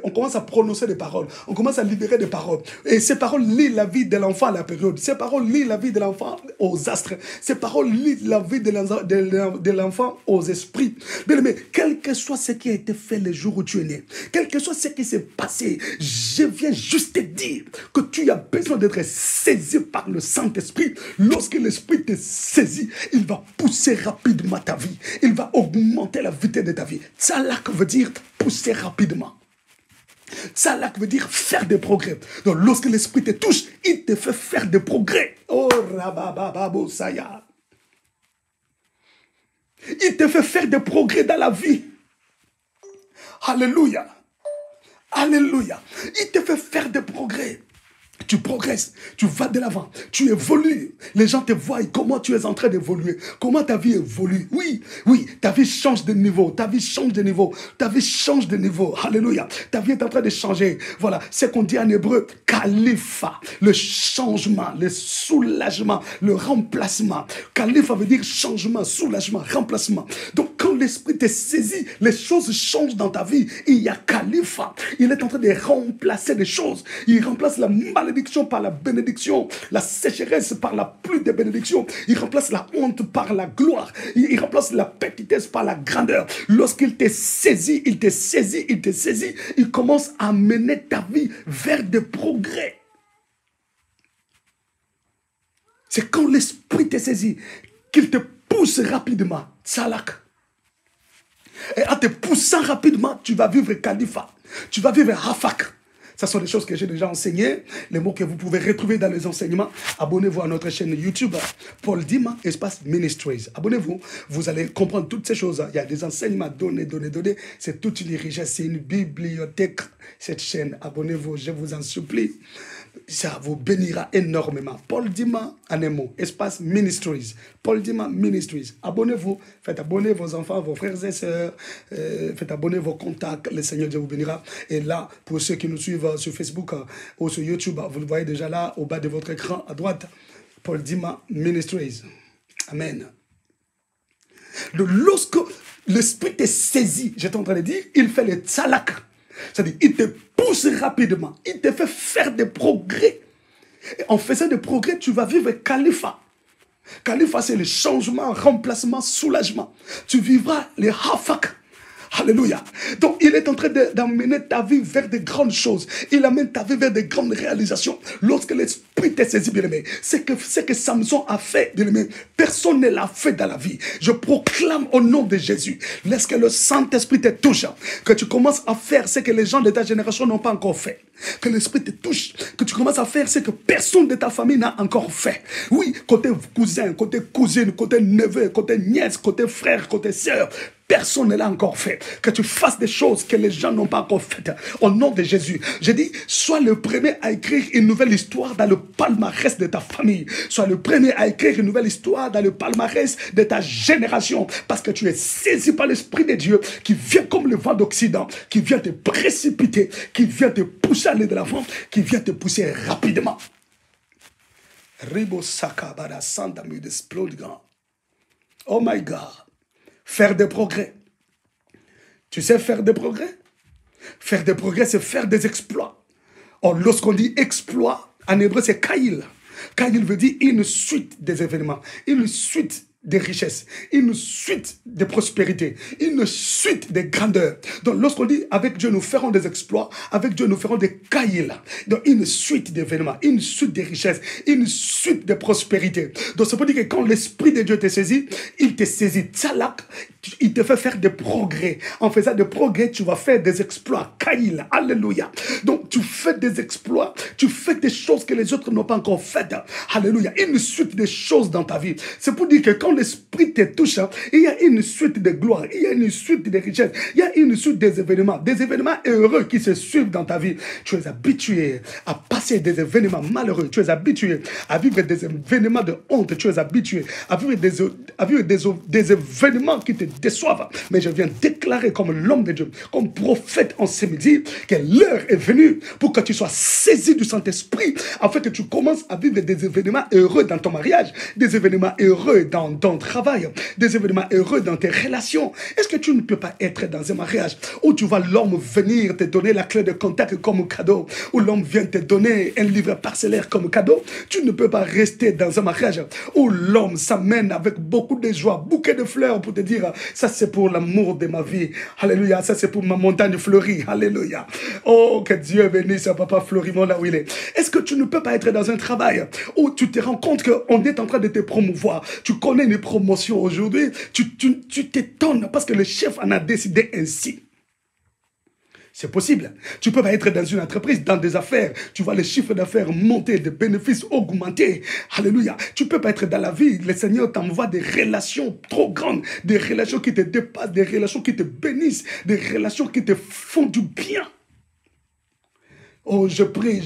A: on commence à prononcer des paroles, on commence à libérer des paroles. Et ces paroles lient la vie de l'enfant à la période, ces paroles lient la vie de l'enfant aux astres, ces paroles lient la vie de l'enfant aux esprits. Bien aimé, quel que soit ce qui a été fait le jour où tu es né, quel que soit ce qui s'est passé, je viens juste te dire que tu as besoin d'être saisi par le Saint-Esprit. Lorsque l'Esprit te saisit, il va pousser rapidement ta vie. Il va augmenter la vitesse de ta vie. Ça là que veut dire pousser rapidement. Ça là que veut dire faire des progrès. Donc lorsque l'Esprit te touche, il te fait faire des progrès. Oh rabababo saya. Il te fait faire des progrès dans la vie. Alléluia. Alléluia. Il te fait faire des progrès. Tu progresses, tu vas de l'avant, tu évolues. Les gens te voient comment tu es en train d'évoluer, comment ta vie évolue. Oui, oui, ta vie change de niveau, ta vie change de niveau, ta vie change de niveau. Alléluia. Ta vie est en train de changer. Voilà, c'est qu'on dit en hébreu, Khalifa, le changement, le soulagement, le remplacement. Khalifa veut dire changement, soulagement, remplacement. Donc quand l'Esprit te saisit, les choses changent dans ta vie. Il y a Khalifa, il est en train de remplacer des choses. Il remplace la malédiction par la bénédiction, la sécheresse par la pluie de bénédiction. Il remplace la honte par la gloire. Il remplace la petitesse par la grandeur. Lorsqu'il te saisit, il te saisit, il te saisit, il commence à mener ta vie vers des progrès. C'est quand l'Esprit te saisit qu'il te pousse rapidement. Salak. Et en te poussant rapidement, tu vas vivre Khalifa. Tu vas vivre Hafak. Ce sont des choses que j'ai déjà enseignées, les mots que vous pouvez retrouver dans les enseignements. Abonnez-vous à notre chaîne YouTube, Paul Dima, Espace Ministries. Abonnez-vous, vous allez comprendre toutes ces choses. Il y a des enseignements donnés. C'est toute une richesse, c'est une bibliothèque, cette chaîne. Abonnez-vous, je vous en supplie. Ça vous bénira énormément. Paul Dima, en un mot, Espace Ministries. Paul Dima Ministries. Abonnez-vous, faites abonner vos enfants, vos frères et sœurs, faites abonner vos contacts, le Seigneur Dieu vous bénira. Et là, pour ceux qui nous suivent sur Facebook ou sur YouTube, vous le voyez déjà là, au bas de votre écran, à droite, Paul Dima Ministries. Amen. Donc, lorsque l'Esprit est saisi, j'étais en train de dire, il fait le tzalak. C'est-à-dire, il te pousse rapidement. Il te fait faire des progrès. Et en faisant des progrès, tu vas vivre Khalifa. Khalifa, c'est le changement, remplacement, soulagement. Tu vivras les Hafak. Alléluia. Donc, il est en train d'emmener ta vie vers de grandes choses. Il amène ta vie vers de grandes réalisations. Lorsque l'Esprit t'est saisi, bien-aimé, c'est que Samson a fait, bien-aimé. Personne ne l'a fait dans la vie. Je proclame au nom de Jésus. Laisse que le Saint-Esprit te touche. Que tu commences à faire ce que les gens de ta génération n'ont pas encore fait. Que l'Esprit te touche. Que tu commences à faire ce que personne de ta famille n'a encore fait. Oui, côté cousin, côté cousine, côté neveu, côté nièce, côté frère, côté sœur. Personne ne l'a encore fait. Que tu fasses des choses que les gens n'ont pas encore faites. Au nom de Jésus. Je dis, sois le premier à écrire une nouvelle histoire dans le palmarès de ta famille. Sois le premier à écrire une nouvelle histoire dans le palmarès de ta génération. Parce que tu es saisi par l'Esprit de Dieu qui vient comme le vent d'Occident, qui vient te précipiter, qui vient te pousser à aller de l'avant, qui vient te pousser rapidement. Oh my God. Faire des progrès. Tu sais faire des progrès? Faire des progrès, c'est faire des exploits. Or, lorsqu'on dit exploit, en hébreu, c'est Kaïl. Kaïl veut dire une suite des événements, une suite de richesses, une suite de prospérité, une suite de grandeur. Donc lorsqu'on dit avec Dieu nous ferons des exploits, avec Dieu nous ferons des caïls. Donc une suite d'événements, une suite de richesses, une suite de prospérité. Donc ça veut dire que quand l'Esprit de Dieu te saisit, il te saisit. Tsalak, il te fait faire des progrès. En faisant des progrès, tu vas faire des exploits. Caïl, alléluia. Donc tu fais des exploits, tu fais des choses que les autres n'ont pas encore faites. Alléluia. Une suite de choses dans ta vie. C'est pour dire que quand l'Esprit te touche, il y a une suite de gloire, il y a une suite de richesses, il y a une suite des événements heureux qui se suivent dans ta vie. Tu es habitué à passer des événements malheureux, tu es habitué à vivre des événements de honte, tu es habitué à vivre des événements qui te déçoivent. Mais je viens déclarer comme l'homme de Dieu, comme prophète en ce midi, que l'heure est venue pour que tu sois saisi du Saint-Esprit, afin que tu commences à vivre des événements heureux dans ton mariage, des événements heureux dans ton travail, des événements heureux dans tes relations. Est-ce que tu ne peux pas être dans un mariage où tu vois l'homme venir te donner la clé de contact comme cadeau, où l'homme vient te donner un livre parcellaire comme cadeau? Tu ne peux pas rester dans un mariage où l'homme s'amène avec beaucoup de joie, bouquet de fleurs pour te dire ça c'est pour l'amour de ma vie. Alléluia, ça c'est pour ma montagne fleurie. Alléluia. Oh, que Dieu bénisse Papa Florimond là où il est. Est-ce que tu ne peux pas être dans un travail où tu te rends compte qu'on est en train de te promouvoir? Tu connais une promotion aujourd'hui, tu t'étonnes parce que le chef en a décidé ainsi. C'est possible. Tu peux pas être dans une entreprise, dans des affaires. Tu vois les chiffres d'affaires monter, des bénéfices augmenter. Alléluia. Tu peux pas être dans la vie. Le Seigneur t'envoie des relations trop grandes, des relations qui te dépassent, des relations qui te bénissent, des relations qui te font du bien. Oh, je prie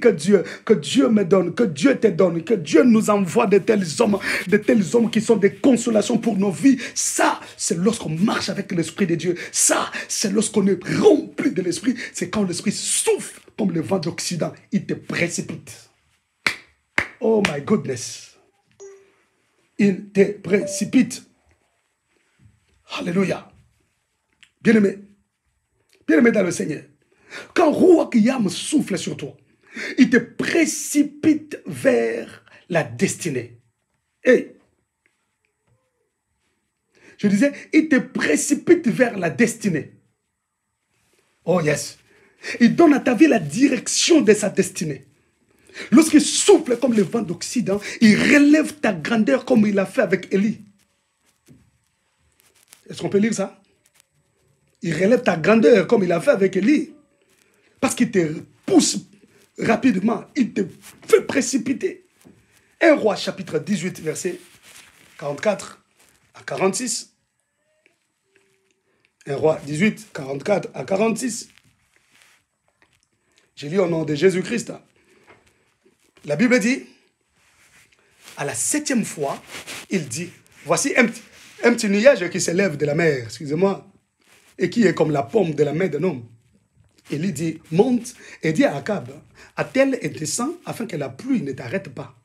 A: que Dieu me donne, que Dieu te donne, que Dieu nous envoie de tels hommes qui sont des consolations pour nos vies. Ça, c'est lorsqu'on marche avec l'Esprit de Dieu. Ça, c'est lorsqu'on est rempli de l'Esprit. C'est quand l'Esprit souffle comme le vent d'Occident, il te précipite. Oh my goodness. Il te précipite. Alléluia. Bien-aimé dans le Seigneur. Quand Ruach Yam souffle sur toi, il te précipite vers la destinée. Hey. Je disais, il te précipite vers la destinée. Oh yes. Il donne à ta vie la direction de sa destinée. Lorsqu'il souffle comme le vent d'Occident, il relève ta grandeur comme il l'a fait avec Élie. Est-ce qu'on peut lire ça? Il relève ta grandeur comme il l'a fait avec Élie. Parce qu'il te pousse rapidement, il te fait précipiter. 1 Roi chapitre 18, verset 44 à 46. 1 Roi 18, 44 à 46. J'ai lu au nom de Jésus-Christ. La Bible dit, à la 7e fois, il dit, voici un petit nuage qui s'élève de la mer, excusez-moi, et qui est comme la paume de la main d'un homme. Il lui dit, monte et dis à Akab, attelle et descends afin que la pluie ne t'arrête pas.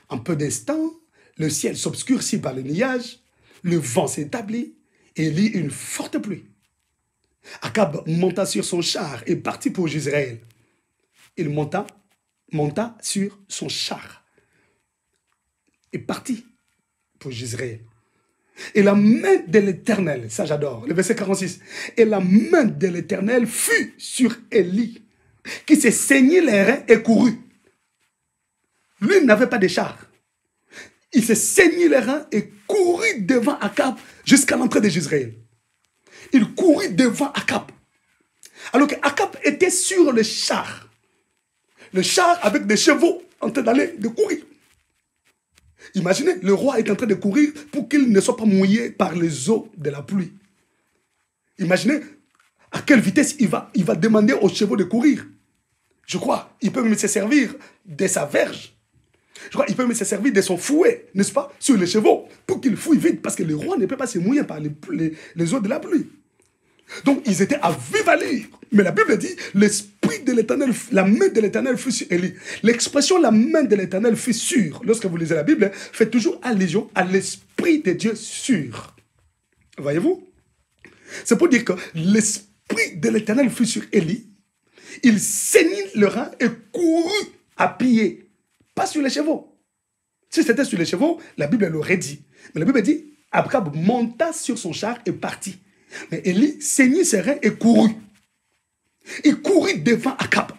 A: En peu d'instants, le ciel s'obscurcit par le nuage, le vent s'établit et il y eut une forte pluie. Akab monta sur son char et partit pour Jezreel. Il monta sur son char et partit pour Jezreel. Et la main de l'Éternel, ça j'adore, le verset 46, et la main de l'Éternel fut sur Élie, qui s'est saigné les reins et courut. Lui n'avait pas de char. Il s'est saigné les reins et courut devant Akab jusqu'à l'entrée de Jezreel. Il courut devant Akab. Alors qu'Akab était sur le char. Le char avec des chevaux en train de courir. Imaginez, le roi est en train de courir pour qu'il ne soit pas mouillé par les eaux de la pluie. Imaginez à quelle vitesse il va demander aux chevaux de courir. Je crois, il peut même se servir de sa verge. Je crois, il peut même se servir de son fouet, n'est-ce pas, sur les chevaux, pour qu'il fouille vite, parce que le roi ne peut pas se mouiller par les eaux de la pluie. Donc, ils étaient à vive allure. Mais la Bible dit, l'esprit de l'Éternel, la main de l'Éternel fut sur Élie. L'expression la main de l'Éternel fut sur, lorsque vous lisez la Bible, fait toujours allusion à l'esprit de Dieu sur. Voyez-vous? C'est pour dire que l'esprit de l'Éternel fut sur Élie. Il saignit le rein et courut à pied. Pas sur les chevaux. Si c'était sur les chevaux, la Bible l'aurait dit. Mais la Bible dit, Akab monta sur son char et partit. Mais Élie saignit ses reins et courut. Il courut devant Akab.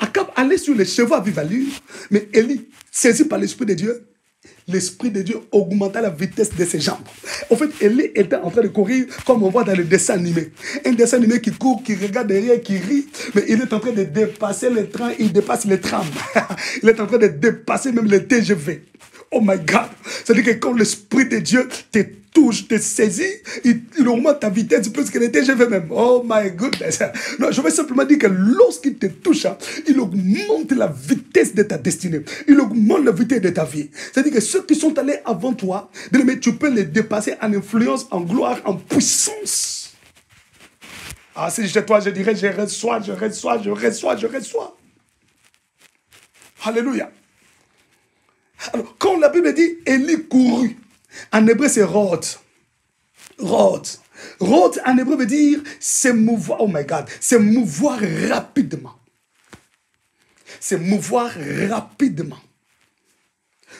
A: Akab allait sur les chevaux à vive allure, mais Élie, saisi par l'Esprit de Dieu augmenta la vitesse de ses jambes. En fait, Élie était en train de courir comme on voit dans le dessin animé. Un dessin animé qui court, qui regarde derrière, qui rit, mais il est en train de dépasser les trains, il dépasse les trams. Il est en train de dépasser même les TGV. Oh my God! C'est-à-dire que quand l'Esprit de Dieu te touche, te saisit, il augmente ta vitesse plus que les TGV même. Oh my goodness! Non, je veux simplement dire que lorsqu'il te touche, il augmente la vitesse de ta destinée. Il augmente la vitesse de ta vie. C'est-à-dire que ceux qui sont allés avant toi, mais tu peux les dépasser en influence, en gloire, en puissance. Ah, si j'étais toi, je dirais, je reçois. Alléluia. Alors, quand la Bible dit Élie courut, en hébreu c'est rod. Rod en hébreu veut dire se mouvoir. Oh my God, se mouvoir rapidement. Se mouvoir rapidement.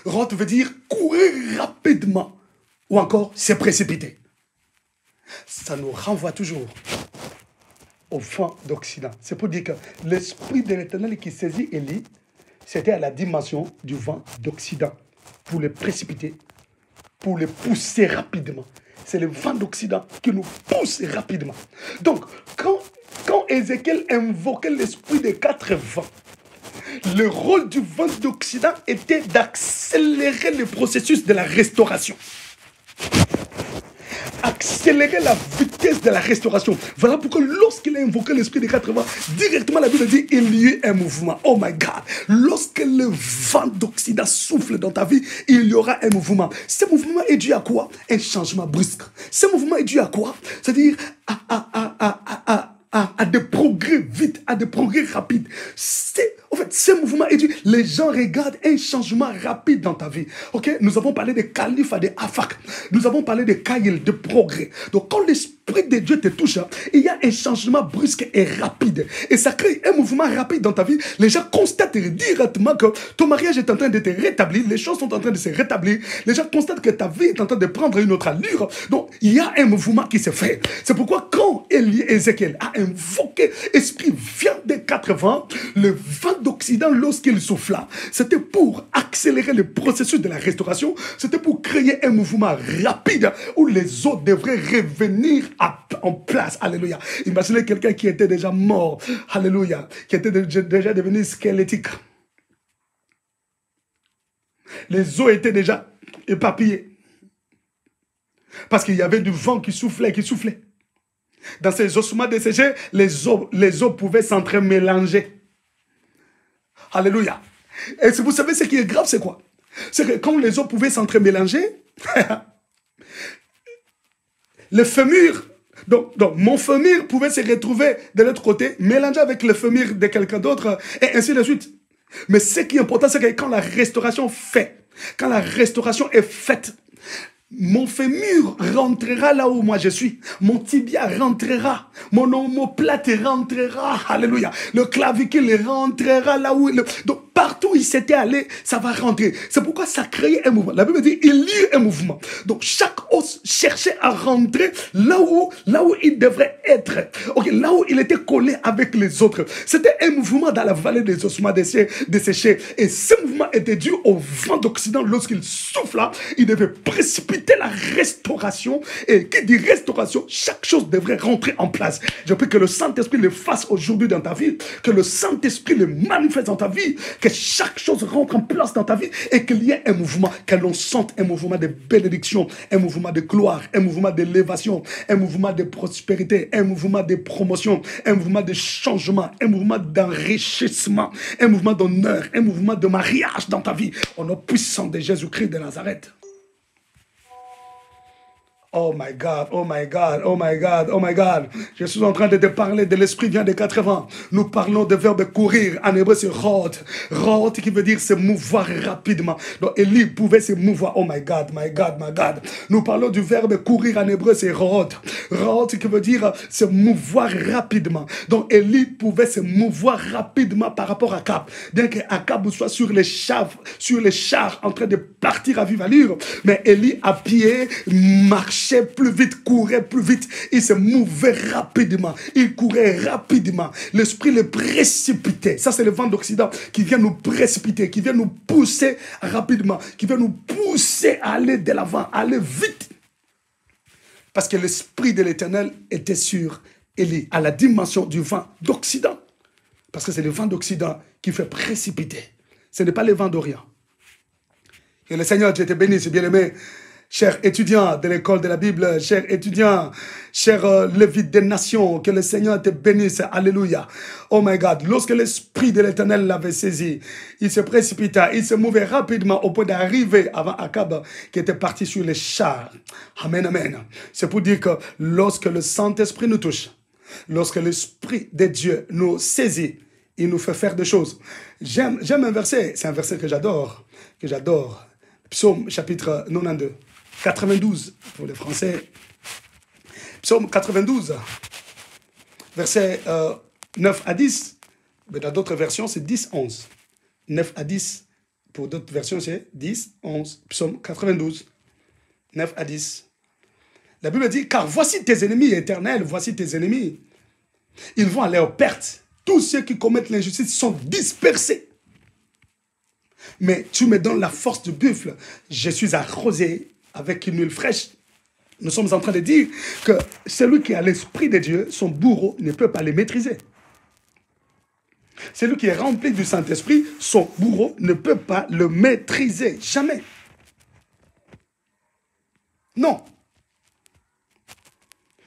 A: Rod veut dire courir rapidement. Ou encore se précipiter. Ça nous renvoie toujours au vent d'Occident. C'est pour dire que l'Esprit de l'Éternel qui saisit Élie, c'était à la dimension du vent d'Occident, pour les précipiter, pour les pousser rapidement. C'est le vent d'Occident qui nous pousse rapidement. Donc, quand Ézéchiel invoquait l'esprit des 4 vents, le rôle du vent d'Occident était d'accélérer le processus de la restauration. Accélérer la vitesse de la restauration. Voilà pourquoi lorsqu'il a invoqué l'esprit des 4 vents, directement la Bible dit il y a un mouvement. Oh my God. Lorsque le vent d'Occident souffle dans ta vie, il y aura un mouvement. Ce mouvement est dû à quoi? Un changement brusque. Ce mouvement est dû à quoi? C'est-à-dire à des progrès vite, à des progrès rapides. En fait, ce mouvement est dû. Les gens regardent un changement rapide dans ta vie. Ok, nous avons parlé de Khalifa, de Afak. Nous avons parlé de Kaïl, de progrès. Donc, quand l'Esprit de Dieu te touche, il y a un changement brusque et rapide. Et ça crée un mouvement rapide dans ta vie. Les gens constatent directement que ton mariage est en train de te rétablir. Les choses sont en train de se rétablir. Les gens constatent que ta vie est en train de prendre une autre allure. Donc, il y a un mouvement qui se fait. C'est pourquoi quand Ézéchiel a invoqué, Esprit vient des 4 vents, le vent d'Occident, lorsqu'il souffla, c'était pour accélérer le processus de la restauration, c'était pour créer un mouvement rapide où les eaux devraient revenir en place. Alléluia. Imaginez quelqu'un qui était déjà mort. Alléluia. Qui était déjà devenu squelettique. Les eaux étaient déjà éparpillées. Parce qu'il y avait du vent qui soufflait, Dans ces ossements desséchés, les eaux pouvaient s'entremélanger. Alléluia. Et vous savez ce qui est grave, c'est quoi? C'est que quand les eaux pouvaient s'entremélanger, le fémur, donc mon fémur pouvait se retrouver de l'autre côté, mélangé avec le fémur de quelqu'un d'autre, et ainsi de suite. Mais ce qui est important, c'est que quand la restauration est faite, mon fémur rentrera là où moi je suis. Mon tibia rentrera. Mon omoplate rentrera. Alléluia. Le clavicule rentrera là où... Donc, partout où il s'était allé, ça va rentrer. C'est pourquoi ça crée un mouvement. La Bible dit, il y a un mouvement. Donc, chaque os cherchait à rentrer là où il devrait être. Ok, là où il était collé avec les autres. C'était un mouvement dans la vallée des ossements desséchés. Et ce mouvement était dû au vent d'Occident. Lorsqu'il souffla, il devait précipiter la restauration. Et qui dit restauration, chaque chose devrait rentrer en place. Je prie que le Saint-Esprit le fasse aujourd'hui dans ta vie, que le Saint-Esprit le manifeste dans ta vie, que chaque chose rentre en place dans ta vie et qu'il y ait un mouvement, que l'on sente un mouvement de bénédiction, un mouvement de gloire, un mouvement d'élévation, un mouvement de prospérité, un mouvement de promotion, un mouvement de changement, un mouvement d'enrichissement, un mouvement d'honneur, un mouvement de mariage dans ta vie, au nom puissant de Jésus-Christ de Nazareth. Oh my God, oh my God, oh my God, oh my God. Je suis en train de te parler de l'esprit vient des 80. Nous parlons de verbe courir. En hébreu, c'est rot. Rot qui veut dire se mouvoir rapidement. Donc, Élie pouvait se mouvoir. Oh my God, my God, my God. Nous parlons du verbe courir en hébreu, c'est rot. Rot qui veut dire se mouvoir rapidement. Donc, Élie pouvait se mouvoir rapidement par rapport à Akab. Bien que Akab soit sur les chars en train de partir à vive allure. Mais Élie à pied marchait plus vite, courait plus vite. Il se mouvait rapidement. Il courait rapidement. L'esprit le précipitait. Ça, c'est le vent d'Occident qui vient nous précipiter, qui vient nous pousser rapidement, qui vient nous pousser à aller de l'avant, à aller vite. Parce que l'esprit de l'Éternel était sur Élie, à la dimension du vent d'Occident. Parce que c'est le vent d'Occident qui fait précipiter. Ce n'est pas le vent d'Orient. Que le Seigneur Dieu te bénisse, bien-aimé. Chers étudiants de l'école de la Bible, chers étudiants, chers lévites des nations, que le Seigneur te bénisse. Alléluia. Oh my God. Lorsque l'esprit de l'Éternel l'avait saisi, il se précipita, il se mouvait rapidement au point d'arriver avant Akab qui était parti sur les chars. Amen, amen. C'est pour dire que lorsque le Saint-Esprit nous touche, lorsque l'Esprit de Dieu nous saisit, il nous fait faire des choses. J'aime un verset, c'est un verset que j'adore. Psaume chapitre 92. 92 pour les Français. Psaume 92, versets 9 à 10. Mais dans d'autres versions, c'est 10, 11. 9 à 10. Pour d'autres versions, c'est 10, 11. Psaume 92, 9 à 10. La Bible dit, car voici tes ennemis éternels, voici tes ennemis. Ils vont à leur perte. Tous ceux qui commettent l'injustice sont dispersés. Mais tu me donnes la force du buffle. Je suis arrosé avec une huile fraîche. Nous sommes en train de dire que celui qui a l'esprit de Dieu, son bourreau ne peut pas le maîtriser. Celui qui est rempli du Saint-Esprit, son bourreau ne peut pas le maîtriser. Jamais. Non.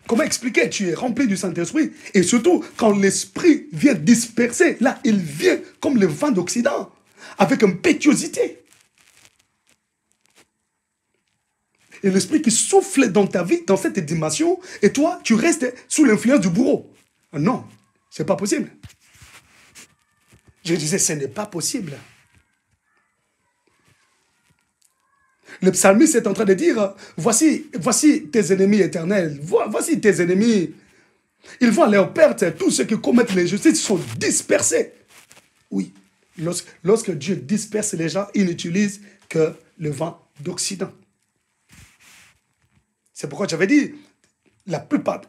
A: Comment expliquer? Tu es rempli du Saint-Esprit. Et surtout, quand l'Esprit vient disperser, là, il vient comme le vent d'Occident, avec une pétuosité. Et l'Esprit qui souffle dans ta vie, dans cette dimension, et toi, tu restes sous l'influence du bourreau. Non, ce n'est pas possible. Je disais, ce n'est pas possible. Le psalmiste est en train de dire, voici tes ennemis éternels, voici tes ennemis. Ils vont à leur perte, tous ceux qui commettent l'injustice sont dispersés. Oui, lorsque Dieu disperse les gens, il n'utilise que le vent d'Occident. C'est pourquoi j'avais dit, la plupart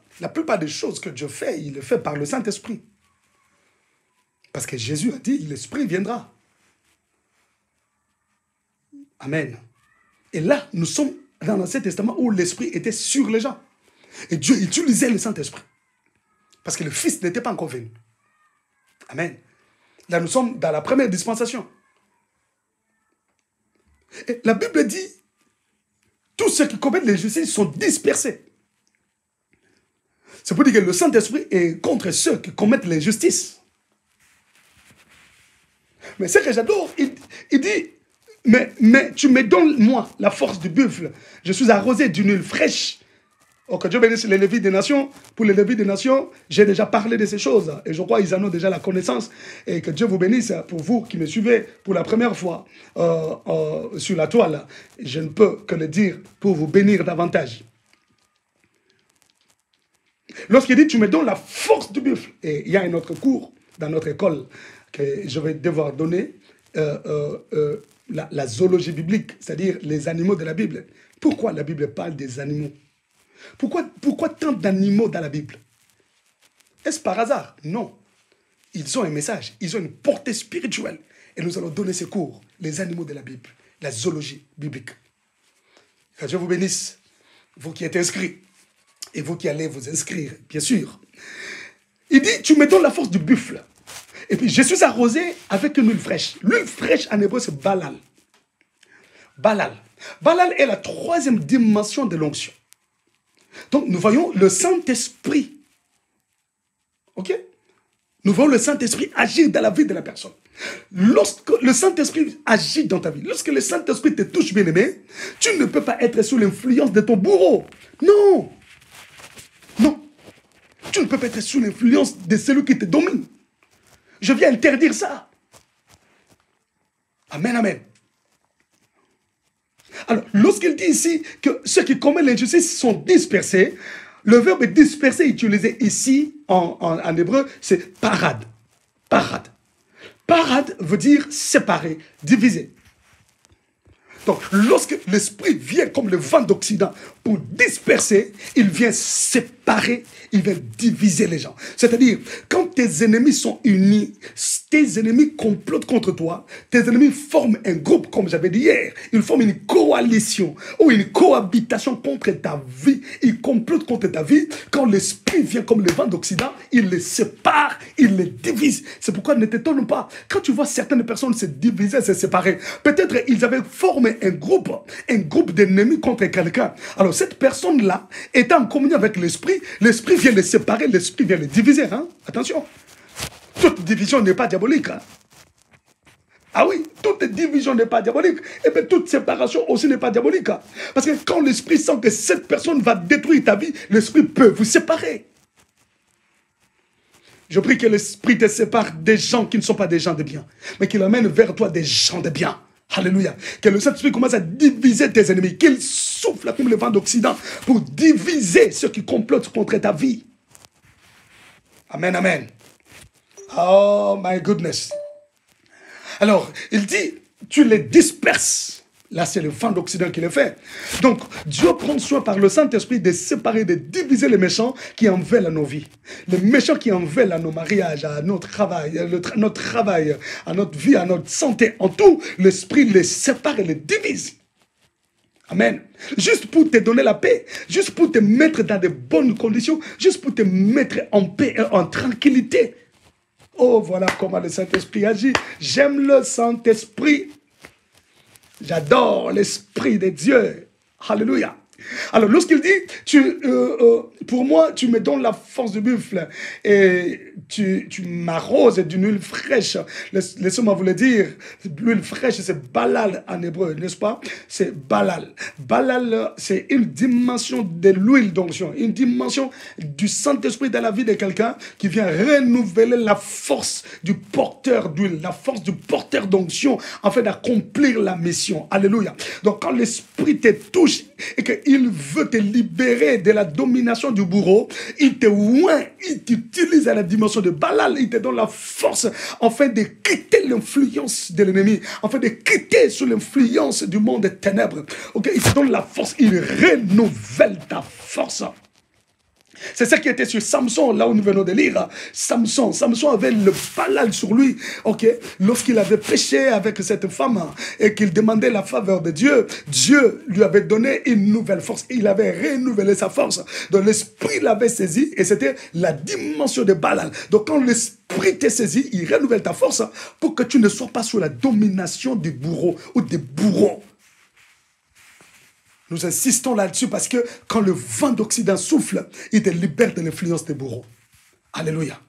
A: des choses que Dieu fait, il le fait par le Saint-Esprit. Parce que Jésus a dit, l'Esprit viendra. Amen. Et là, nous sommes dans l'Ancien Testament où l'Esprit était sur les gens. Et Dieu utilisait le Saint-Esprit. Parce que le Fils n'était pas encore venu. Amen. Là, nous sommes dans la première dispensation. Et la Bible dit, tous ceux qui commettent l'injustice sont dispersés. C'est pour dire que le Saint-Esprit est contre ceux qui commettent l'injustice. Mais ce que j'adore, il dit, mais tu me donnes, moi, la force du buffle. Je suis arrosé d'une huile fraîche. Oh, que Dieu bénisse les Lévites des nations. Pour les Lévites des nations, j'ai déjà parlé de ces choses. Et je crois qu'ils en ont déjà la connaissance. Et que Dieu vous bénisse pour vous qui me suivez pour la première fois sur la toile. Je ne peux que le dire pour vous bénir davantage. Lorsqu'il dit, tu me donnes la force du buffle. Et il y a un autre cours dans notre école que je vais devoir donner. La zoologie biblique, c'est-à-dire les animaux de la Bible. Pourquoi la Bible parle des animaux? Pourquoi tant d'animaux dans la Bible? Est-ce par hasard? Non. Ils ont un message, ils ont une portée spirituelle. Et nous allons donner ces cours, les animaux de la Bible, la zoologie biblique. Que Dieu vous bénisse, vous qui êtes inscrits, et vous qui allez vous inscrire, bien sûr. Il dit, tu me donnes la force du buffle. Et puis, je suis arrosé avec une huile fraîche. L'huile fraîche, en hébreu, c'est balal. Balal. Balal est la troisième dimension de l'onction. Donc, nous voyons le Saint-Esprit. OK? Nous voyons le Saint-Esprit agir dans la vie de la personne. Lorsque le Saint-Esprit agit dans ta vie, lorsque le Saint-Esprit te touche, bien-aimé, tu ne peux pas être sous l'influence de ton bourreau. Non. Non. Tu ne peux pas être sous l'influence de celui qui te domine. Je viens interdire ça. Amen, amen. Alors, lorsqu'il dit ici que ceux qui commettent l'injustice sont dispersés, le verbe disperser utilisé ici en hébreu, c'est parade. Parade. Parade veut dire séparer, diviser. Donc, lorsque l'esprit vient comme le vent d'Occident pour disperser, il vient séparer, il vient diviser les gens. C'est-à-dire, quand tes ennemis sont unis, tes ennemis complotent contre toi, tes ennemis forment un groupe, comme j'avais dit hier, ils forment une coalition ou une cohabitation contre ta vie, ils complotent contre ta vie. Quand l'esprit vient comme le vent d'Occident, il les sépare, il les divise. C'est pourquoi ne t'étonne pas, quand tu vois certaines personnes se diviser, se séparer, peut-être ils avaient formé un groupe d'ennemis contre quelqu'un. Alors cette personne-là est en communion avec l'esprit vient les séparer, l'esprit vient les diviser. Hein? Attention, toute division n'est pas diabolique. Hein? Ah oui, toute division n'est pas diabolique. Et bien toute séparation aussi n'est pas diabolique. Hein? Parce que quand l'esprit sent que cette personne va détruire ta vie, l'esprit peut vous séparer. Je prie que l'esprit te sépare des gens qui ne sont pas des gens de bien, mais qu'il amène vers toi des gens de bien. Alléluia. Que le Saint-Esprit commence à diviser tes ennemis. Qu'il souffle comme le vent d'Occident pour diviser ceux qui complotent contre ta vie. Amen, amen. Oh my goodness. Alors, il dit, tu les disperses. Là, c'est le vent d'Occident qui le fait. Donc, Dieu prend soin par le Saint-Esprit de séparer, de diviser les méchants qui en veulent à nos vies. Les méchants qui en veulent à nos mariages, à notre travail, à notre vie, à notre santé. En tout, l'Esprit les sépare et les divise. Amen. Juste pour te donner la paix, juste pour te mettre dans de bonnes conditions, juste pour te mettre en paix et en tranquillité. Oh, voilà comment le Saint-Esprit agit. J'aime le Saint-Esprit. J'adore l'Esprit de Dieu. Alléluia. Alors, lorsqu'il dit, pour moi, tu me donnes la force du buffle et tu m'arroses d'une huile fraîche. Laissez-moi vous le dire, l'huile fraîche, c'est balal en hébreu, n'est-ce pas? C'est balal. Balal, c'est une dimension de l'huile d'onction, une dimension du Saint-Esprit dans la vie de quelqu'un qui vient renouveler la force du porteur d'huile, la force du porteur d'onction, afin d'accomplir la mission. Alléluia. Donc, quand l'Esprit te touche et qu'il veut te libérer de la domination du bourreau, il te oint, il t'utilise à la dimension de Balal, il te donne la force afin de quitter l'influence de l'ennemi, afin de quitter sous l'influence du monde des ténèbres. Okay? Il te donne la force, il renouvelle ta force. C'est ça qui était sur Samson, là où nous venons de lire. Samson avait le Balal sur lui. Okay? Lorsqu'il avait péché avec cette femme et qu'il demandait la faveur de Dieu, Dieu lui avait donné une nouvelle force. Il avait renouvelé sa force. Donc l'esprit l'avait saisi et c'était la dimension de Balal. Donc quand l'esprit t'est saisi, il renouvelle ta force pour que tu ne sois pas sous la domination du bourreau ou des bourreaux. Nous insistons là-dessus parce que quand le vent d'Occident souffle, il te libère de l'influence des bourreaux. Alléluia.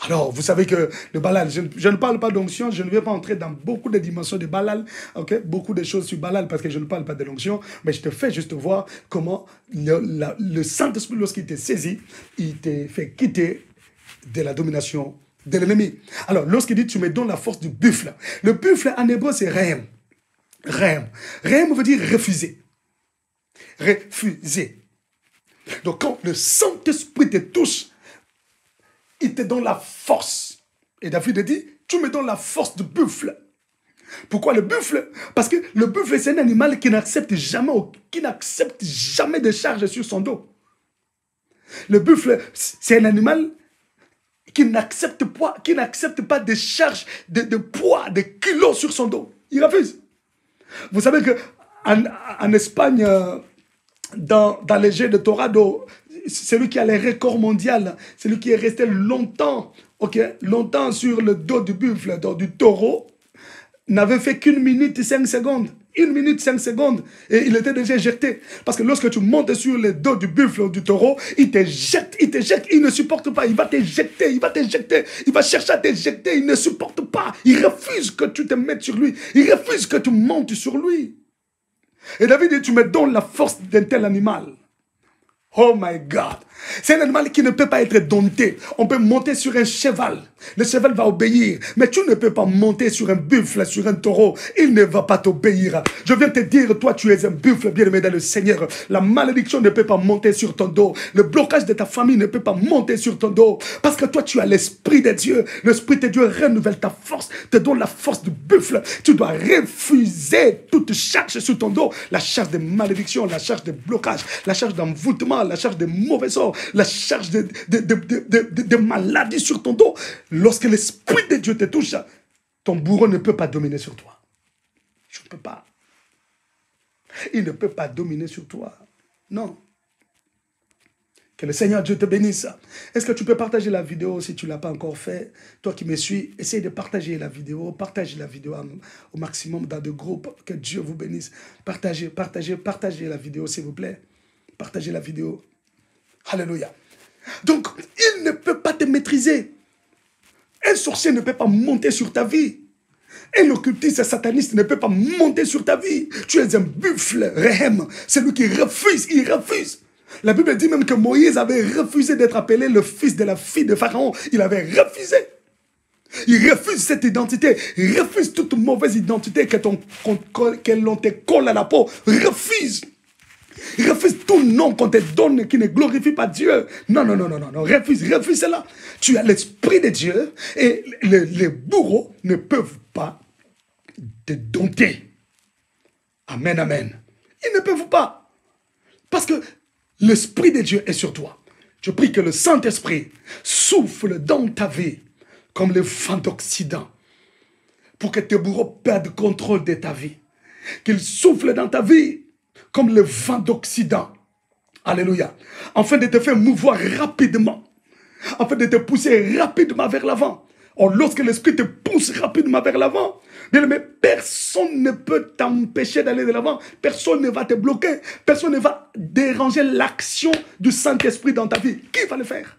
A: Alors, vous savez que le Balal, je ne parle pas d'onction, je ne vais pas entrer dans beaucoup de dimensions de Balal, okay? Beaucoup de choses sur Balal parce que je ne parle pas de l'onction, mais je te fais juste voir comment le Saint-Esprit, lorsqu'il te saisit, il te fait quitter de la domination de l'ennemi. Alors, lorsqu'il dit, tu me donnes la force du buffle. Le buffle en hébreu, c'est Rehem. Rehem. Rehem veut dire refuser. Refuser. Donc quand le Saint-Esprit te touche, il te donne la force. Et David dit, tu me donnes la force du buffle. Pourquoi le buffle? Parce que le buffle, c'est un animal qui n'accepte jamais de charge sur son dos. Le buffle, c'est un animal qui n'accepte pas de charge, de poids, de kilos sur son dos. Il refuse. Vous savez qu'en Espagne, dans les jeux de Torado, celui qui a le record mondial, celui qui est resté longtemps sur le dos du buffle, du taureau, n'avait fait qu'1 minute et 5 secondes. 1 minute, 5 secondes, et il était déjà éjecté. Parce que lorsque tu montes sur le dos du buffle ou du taureau, il t'éjecte, il ne supporte pas, il va t'éjecter, il va chercher à t'éjecter, il ne supporte pas, il refuse que tu te mettes sur lui, il refuse que tu montes sur lui. Et David dit, tu me donnes la force d'un tel animal. Oh my God. C'est un animal qui ne peut pas être dompté. On peut monter sur un cheval. Le cheval va obéir. Mais tu ne peux pas monter sur un buffle, sur un taureau. Il ne va pas t'obéir. Je viens te dire, toi tu es un buffle bien-aimé dans le Seigneur. La malédiction ne peut pas monter sur ton dos. Le blocage de ta famille ne peut pas monter sur ton dos. Parce que toi tu as l'Esprit de Dieu. L'Esprit de Dieu renouvelle ta force. Te donne la force du buffle. Tu dois refuser toute charge sur ton dos. La charge de malédiction, la charge de blocage, la charge d'envoûtement, la charge de mauvais sort, la charge de maladie sur ton dos. Lorsque l'Esprit de Dieu te touche, ton bourreau ne peut pas dominer sur toi. Je ne peux pas. Il ne peut pas dominer sur toi. Non. Que le Seigneur Dieu te bénisse. Est-ce que tu peux partager la vidéo si tu ne l'as pas encore fait? Toi qui me suis, essaye de partager la vidéo. Partage la vidéo au maximum dans des groupes. Que Dieu vous bénisse. Partagez la vidéo s'il vous plaît. Partagez la vidéo. Alléluia. Donc, il ne peut pas te maîtriser. Un sorcier ne peut pas monter sur ta vie. Un occultiste sataniste ne peut pas monter sur ta vie. Tu es un buffle, Rehem. Celui qui refuse, il refuse. La Bible dit même que Moïse avait refusé d'être appelé le fils de la fille de Pharaon. Il avait refusé. Il refuse cette identité. Il refuse toute mauvaise identité que l'on te colle à la peau. Refuse. Il refuse tout nom qu'on te donne qui ne glorifie pas Dieu. Non, refuse cela. Tu as l'Esprit de Dieu et les bourreaux ne peuvent pas te dompter. Amen, amen. Ils ne peuvent pas. Parce que l'Esprit de Dieu est sur toi. Je prie que le Saint-Esprit souffle dans ta vie comme le vent d'Occident pour que tes bourreaux perdent contrôle de ta vie. Qu'il souffle dans ta vie comme le vent d'Occident. Alléluia. Afin de te faire mouvoir rapidement. Afin de te pousser rapidement vers l'avant. Or, lorsque l'Esprit te pousse rapidement vers l'avant, mais personne ne peut t'empêcher d'aller de l'avant. Personne ne va te bloquer. Personne ne va déranger l'action du Saint-Esprit dans ta vie. Qui va le faire?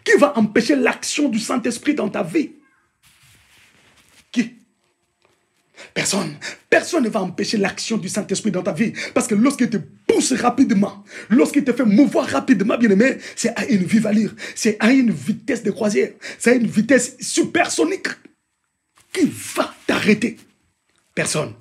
A: Qui va empêcher l'action du Saint-Esprit dans ta vie? Qui? Personne. Personne ne va empêcher l'action du Saint-Esprit dans ta vie. Parce que lorsqu'il te pousse rapidement, lorsqu'il te fait mouvoir rapidement, bien aimé, c'est à une vive allure. C'est à une vitesse de croisière. C'est à une vitesse supersonique. Qui va t'arrêter? Personne.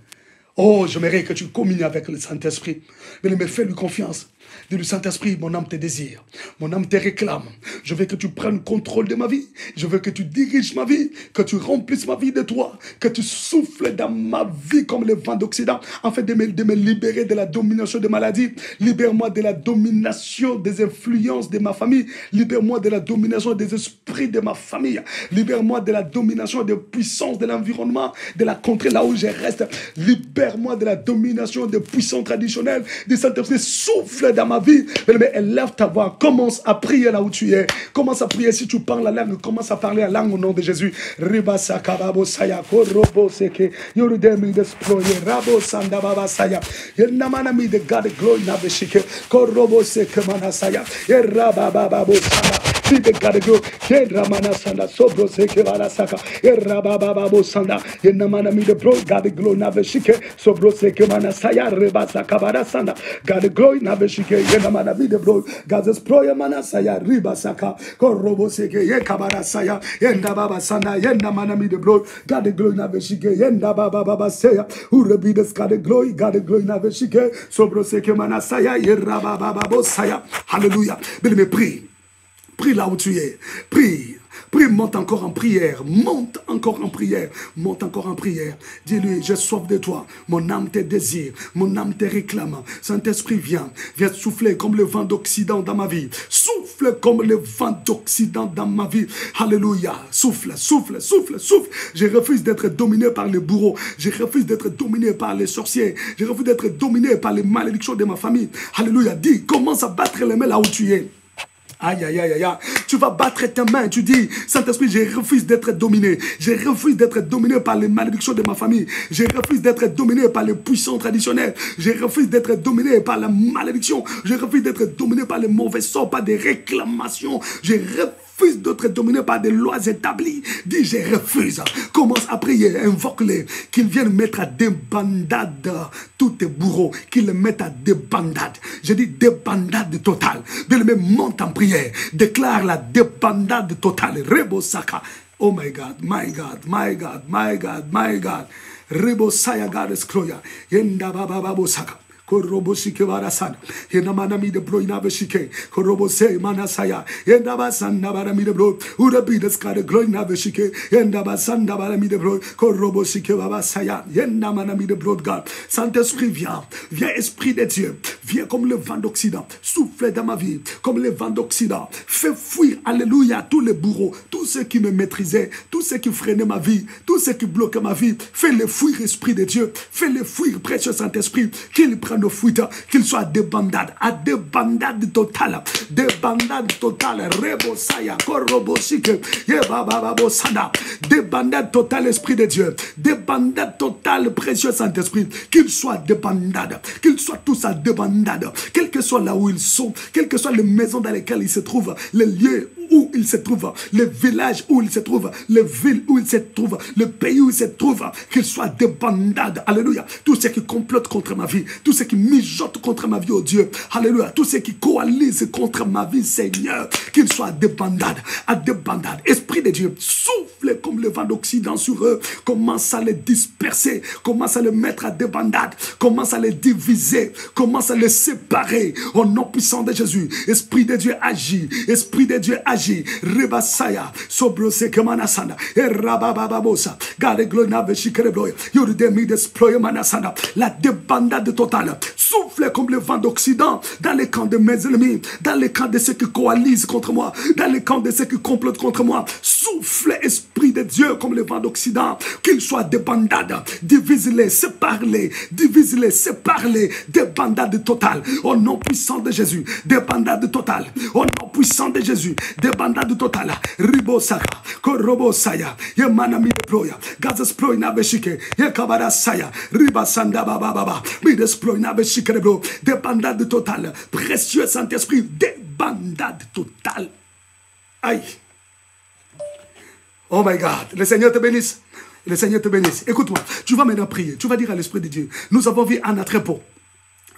A: Oh, j'aimerais que tu communies avec le Saint-Esprit. Mais fais-lui confiance. Dis-lui, Saint-Esprit, mon âme te désire. Mon âme te réclame. Je veux que tu prennes contrôle de ma vie. Je veux que tu diriges ma vie. Que tu remplisses ma vie de toi. Que tu souffles dans ma vie comme le vent d'Occident. Afin de me libérer de la domination des maladies. Libère-moi de la domination des influences de ma famille. Libère-moi de la domination des esprits de ma famille. Libère-moi de la domination des puissances de l'environnement. De la contrée là où je reste. Libère-moi de la domination des puissances traditionnelles. Des Saint-Esprit souffle dans ma vie. Mais élève ta voix. Commence à prier là où tu es. Commence à prier si tu parles la langue. Commence à parler la langue au nom de Jésus. Riba sakababo saya korobo seke yorudemi desploye rabo sanda baba saya yenamana mi de God glory na beshike korobo seke mana saya yeraba baba bo sanda mi de God glory yenamana sanda sobro seke mana saka yeraba baba bo sanda yenamana mi de bro God glory na beshike sobro seke mana saya riba sakabara sanda God glory na beshike yenamana mi de bro God's proya mana saya riba saka korobo seke yekabara saya yenda baba sanda yenda mana mi de bro God the glory na veshike yenda baba baba saya urebi des God the glory na veshike sobro seke mana saya yerra baba baba saya. Alléluia. Mais prie là où tu es. Prie, monte encore en prière. Monte encore en prière. Monte encore en prière. Dis-lui, j'ai soif de toi. Mon âme te désire. Mon âme te réclame. Saint-Esprit, viens. Viens souffler comme le vent d'Occident dans ma vie. Souffle comme le vent d'Occident dans ma vie. Alléluia. Souffle. Je refuse d'être dominé par les bourreaux. Je refuse d'être dominé par les sorciers. Je refuse d'être dominé par les malédictions de ma famille. Alléluia. Dis, commence à battre les mains là où tu es. Aïe, aïe, aïe, aïe, aïe. Tu vas battre tes mains. Tu dis, Saint-Esprit, je refuse d'être dominé. Je refuse d'être dominé par les malédictions de ma famille. Je refuse d'être dominé par les puissants traditionnels. Je refuse d'être dominé par la malédiction. Je refuse d'être dominé par les mauvais sorts, par des réclamations. Je refuse d'être dominé par des lois établies. Dis, je refuse. Commence à prier, invoque-les. Qu'ils viennent mettre à des bandades tous tes bourreaux. Qu'ils les mettent à des bandades. Je dis des bandades totales. Bien-aimé, monte en prière. Déclare la débandade totale. Rebo Saka. Oh my God, my God, my God, my God, my God. Rebo Saya God Skloya. Yenda Baba Babo Saka. Korobosike Varasana, Yenamanami de Broina Veshike, Korobose Manasaya, Yendabasanda Barami de Bro, Urabi the Scar Gloina Veshike, Yendabasanda Barami de Bro, Korobosike Vavasaya, Yendamanami de Bro God. Saint-Esprit, viens, viens, Esprit de Dieu, viens comme le vent d'Occident, souffle dans ma vie, comme le vent d'Occident, fais fuir, alléluia, tous les bourreaux, tous ceux qui me maîtrisaient, tous ceux qui freinaient ma vie, tous ceux qui bloquaient ma vie, fais-les fuir, Esprit de Dieu, fais-les fuir, précieux Saint-Esprit, qu'ils prennent nos fuites, qu'ils soient des bandades, à des bandades totales, Rebosaya, Korobosike, Yebababosada, des bandades totales, Esprit de Dieu, des bandades totales, précieux Saint-Esprit, qu'ils soient des bandades, qu'ils soient tous à des bandades, quel que soit là où ils sont, quelles que soient les maisons dans lesquelles ils se trouvent, les lieux où ils se trouvent, les villages où ils se trouvent, les villes où ils se trouvent, le pays où ils se trouvent, qu'ils soient des bandades, alléluia, tous ceux qui complotent contre ma vie, tous ceux qui mijotent contre ma vie, oh Dieu, alléluia, tous ceux qui coalisent contre ma vie, Seigneur, qu'ils soient des bandades, à des bandades, Esprit de Dieu, souffle comme le vent d'Occident sur eux, commence à les disperser, commence à les mettre à des bandades, commence à les diviser, commence à les séparer, au nom puissant de Jésus, Esprit de Dieu agit, Esprit de Dieu agit, Rebasaya, Sobrose Kemanasana, Erabababosa, Gare Glona Veshikerebloy, Yurdemi Desploy Manasana, la débandade totale, souffle comme le vent d'Occident dans les camps de mes ennemis, dans les camps de ceux qui coalisent contre moi, dans les camps de ceux qui complotent contre moi, souffle Esprit de Dieu comme le vent d'Occident, qu'ils soient des bandades, divise-les, sépare-les, divise-les, sépare-les, des bandades totales, au nom puissant de Jésus, des bandades totales, au nom puissant de Jésus, des bandades totales, Ribosaka, Korobosaya, Yemanami de Proya, Gazas Proina Beshike, Yekabarasaya, Ribasanda Baba, Mides Proina Beshike, des bandades totales, précieux Saint-Esprit, des bandades totales. Aïe. Oh my God, le Seigneur te bénisse. Le Seigneur te bénisse. Écoute-moi, tu vas maintenant prier. Tu vas dire à l'Esprit de Dieu, nous avons vu un attrapot.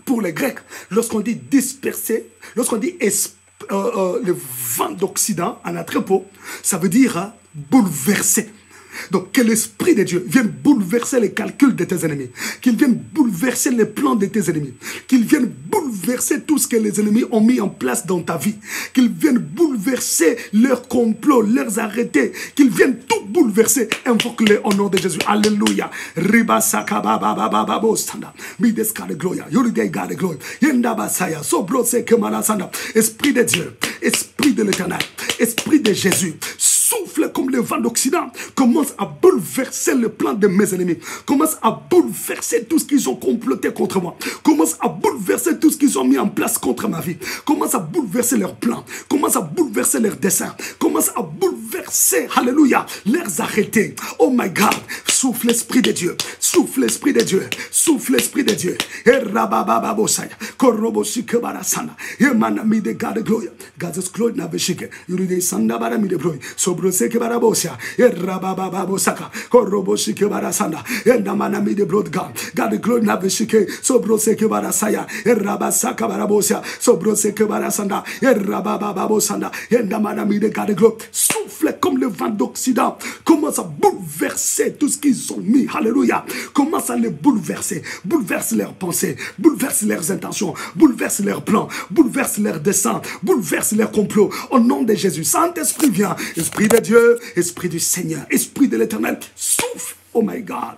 A: Pour les Grecs, lorsqu'on dit disperser, lorsqu'on dit le vent d'Occident en attrapot, ça veut dire bouleverser. Donc que l'Esprit de Dieu vienne bouleverser les calculs de tes ennemis, qu'il vienne bouleverser les plans de tes ennemis, qu'il vienne bouleverser tout ce que les ennemis ont mis en place dans ta vie, qu'il vienne bouleverser leurs complots, leurs arrêtés, qu'ils viennent tout bouleverser. Invoque-les au nom de Jésus. Alléluia. Ribasaka baba baba baba standa. Mideska de gloria. Yuride God de gloria. Yenda basaya. Sobrose kemanasanda. Esprit de Dieu, Esprit de l'Éternel, Esprit de Jésus, souffle comme le vent d'Occident, commence à bouleverser le plan de mes ennemis, commence à bouleverser tout ce qu'ils ont comploté contre moi, commence à bouleverser tout ce qu'ils ont mis en place contre ma vie, commence à bouleverser leurs plans, commence à bouleverser leurs desseins, commence à bouleverser, alléluia, leurs arrêtés. Oh my God, souffle l'Esprit de Dieu, souffle l'Esprit de Dieu, souffle l'Esprit de Dieu. Et rababababosaya, koroboshike barasana, emanami de God gloria, God's glory na beshike, yuride sanda barami de glory. Sobroseke barabosia, Erabababosaka, Koroboshike barasanda, Endamanami de blood God, God glory naveshike, Sobroseke barasaya, Erabasaka barabosia, Sobroseke barasanda, Erabababosanda, Endamanami de God glory. Souffle comme le vent d'Occident, commence à bouleverser tout ce qu'ils ont mis, alléluia, commence à les bouleverser, bouleverse leurs pensées, bouleverse leurs intentions, bouleverse leurs plans, bouleverse leurs desseins, bouleverse leurs complots, au nom de Jésus. Saint-Esprit vient, Esprit de Dieu, Esprit du Seigneur, Esprit de l'Éternel, souffle, oh my God.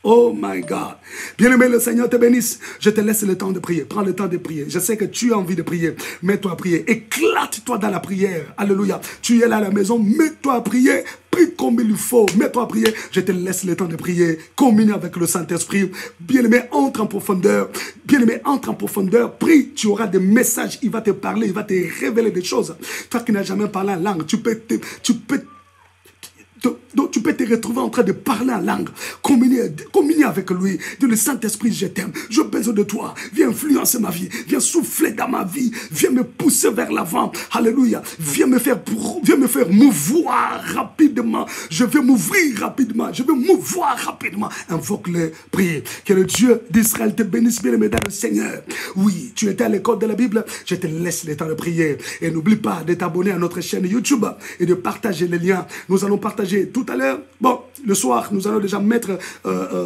A: Oh my God. Bien-aimé, le Seigneur te bénisse. Je te laisse le temps de prier. Prends le temps de prier. Je sais que tu as envie de prier. Mets-toi à prier. Éclate-toi dans la prière. Alléluia. Tu es là à la maison. Mets-toi à prier. Prie comme il faut. Mets-toi à prier. Je te laisse le temps de prier. Communie avec le Saint-Esprit. Bien-aimé, entre en profondeur. Bien-aimé, entre en profondeur. Prie. Tu auras des messages. Il va te parler. Il va te révéler des choses. Toi qui n'as jamais parlé en langue, tu peux te retrouver en train de parler en langue, communier avec lui. Dis le Saint-Esprit, je t'aime, j'ai besoin de toi. Viens influencer ma vie, viens souffler dans ma vie, viens me pousser vers l'avant. Alléluia. Viens me faire mouvoir rapidement. Je vais m'ouvrir rapidement. Je vais mouvoir rapidement. Invoque-le, prie. Que le Dieu d'Israël te bénisse, bien-aimé dans le Seigneur. Oui, tu étais à l'école de la Bible. Je te laisse le temps de prier. Et n'oublie pas de t'abonner à notre chaîne YouTube et de partager les liens. Nous allons partager tout à l'heure. Bon, le soir, nous allons déjà mettre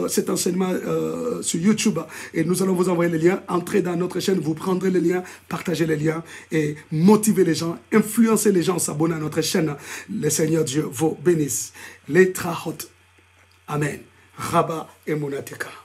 A: cet enseignement sur YouTube et nous allons vous envoyer les liens. Entrez dans notre chaîne, vous prendrez les liens, partagez les liens et motivez les gens, influencez les gens à s'abonner à notre chaîne. Le Seigneur Dieu vous bénisse. Les trahot. Amen. Rabba et Monateka.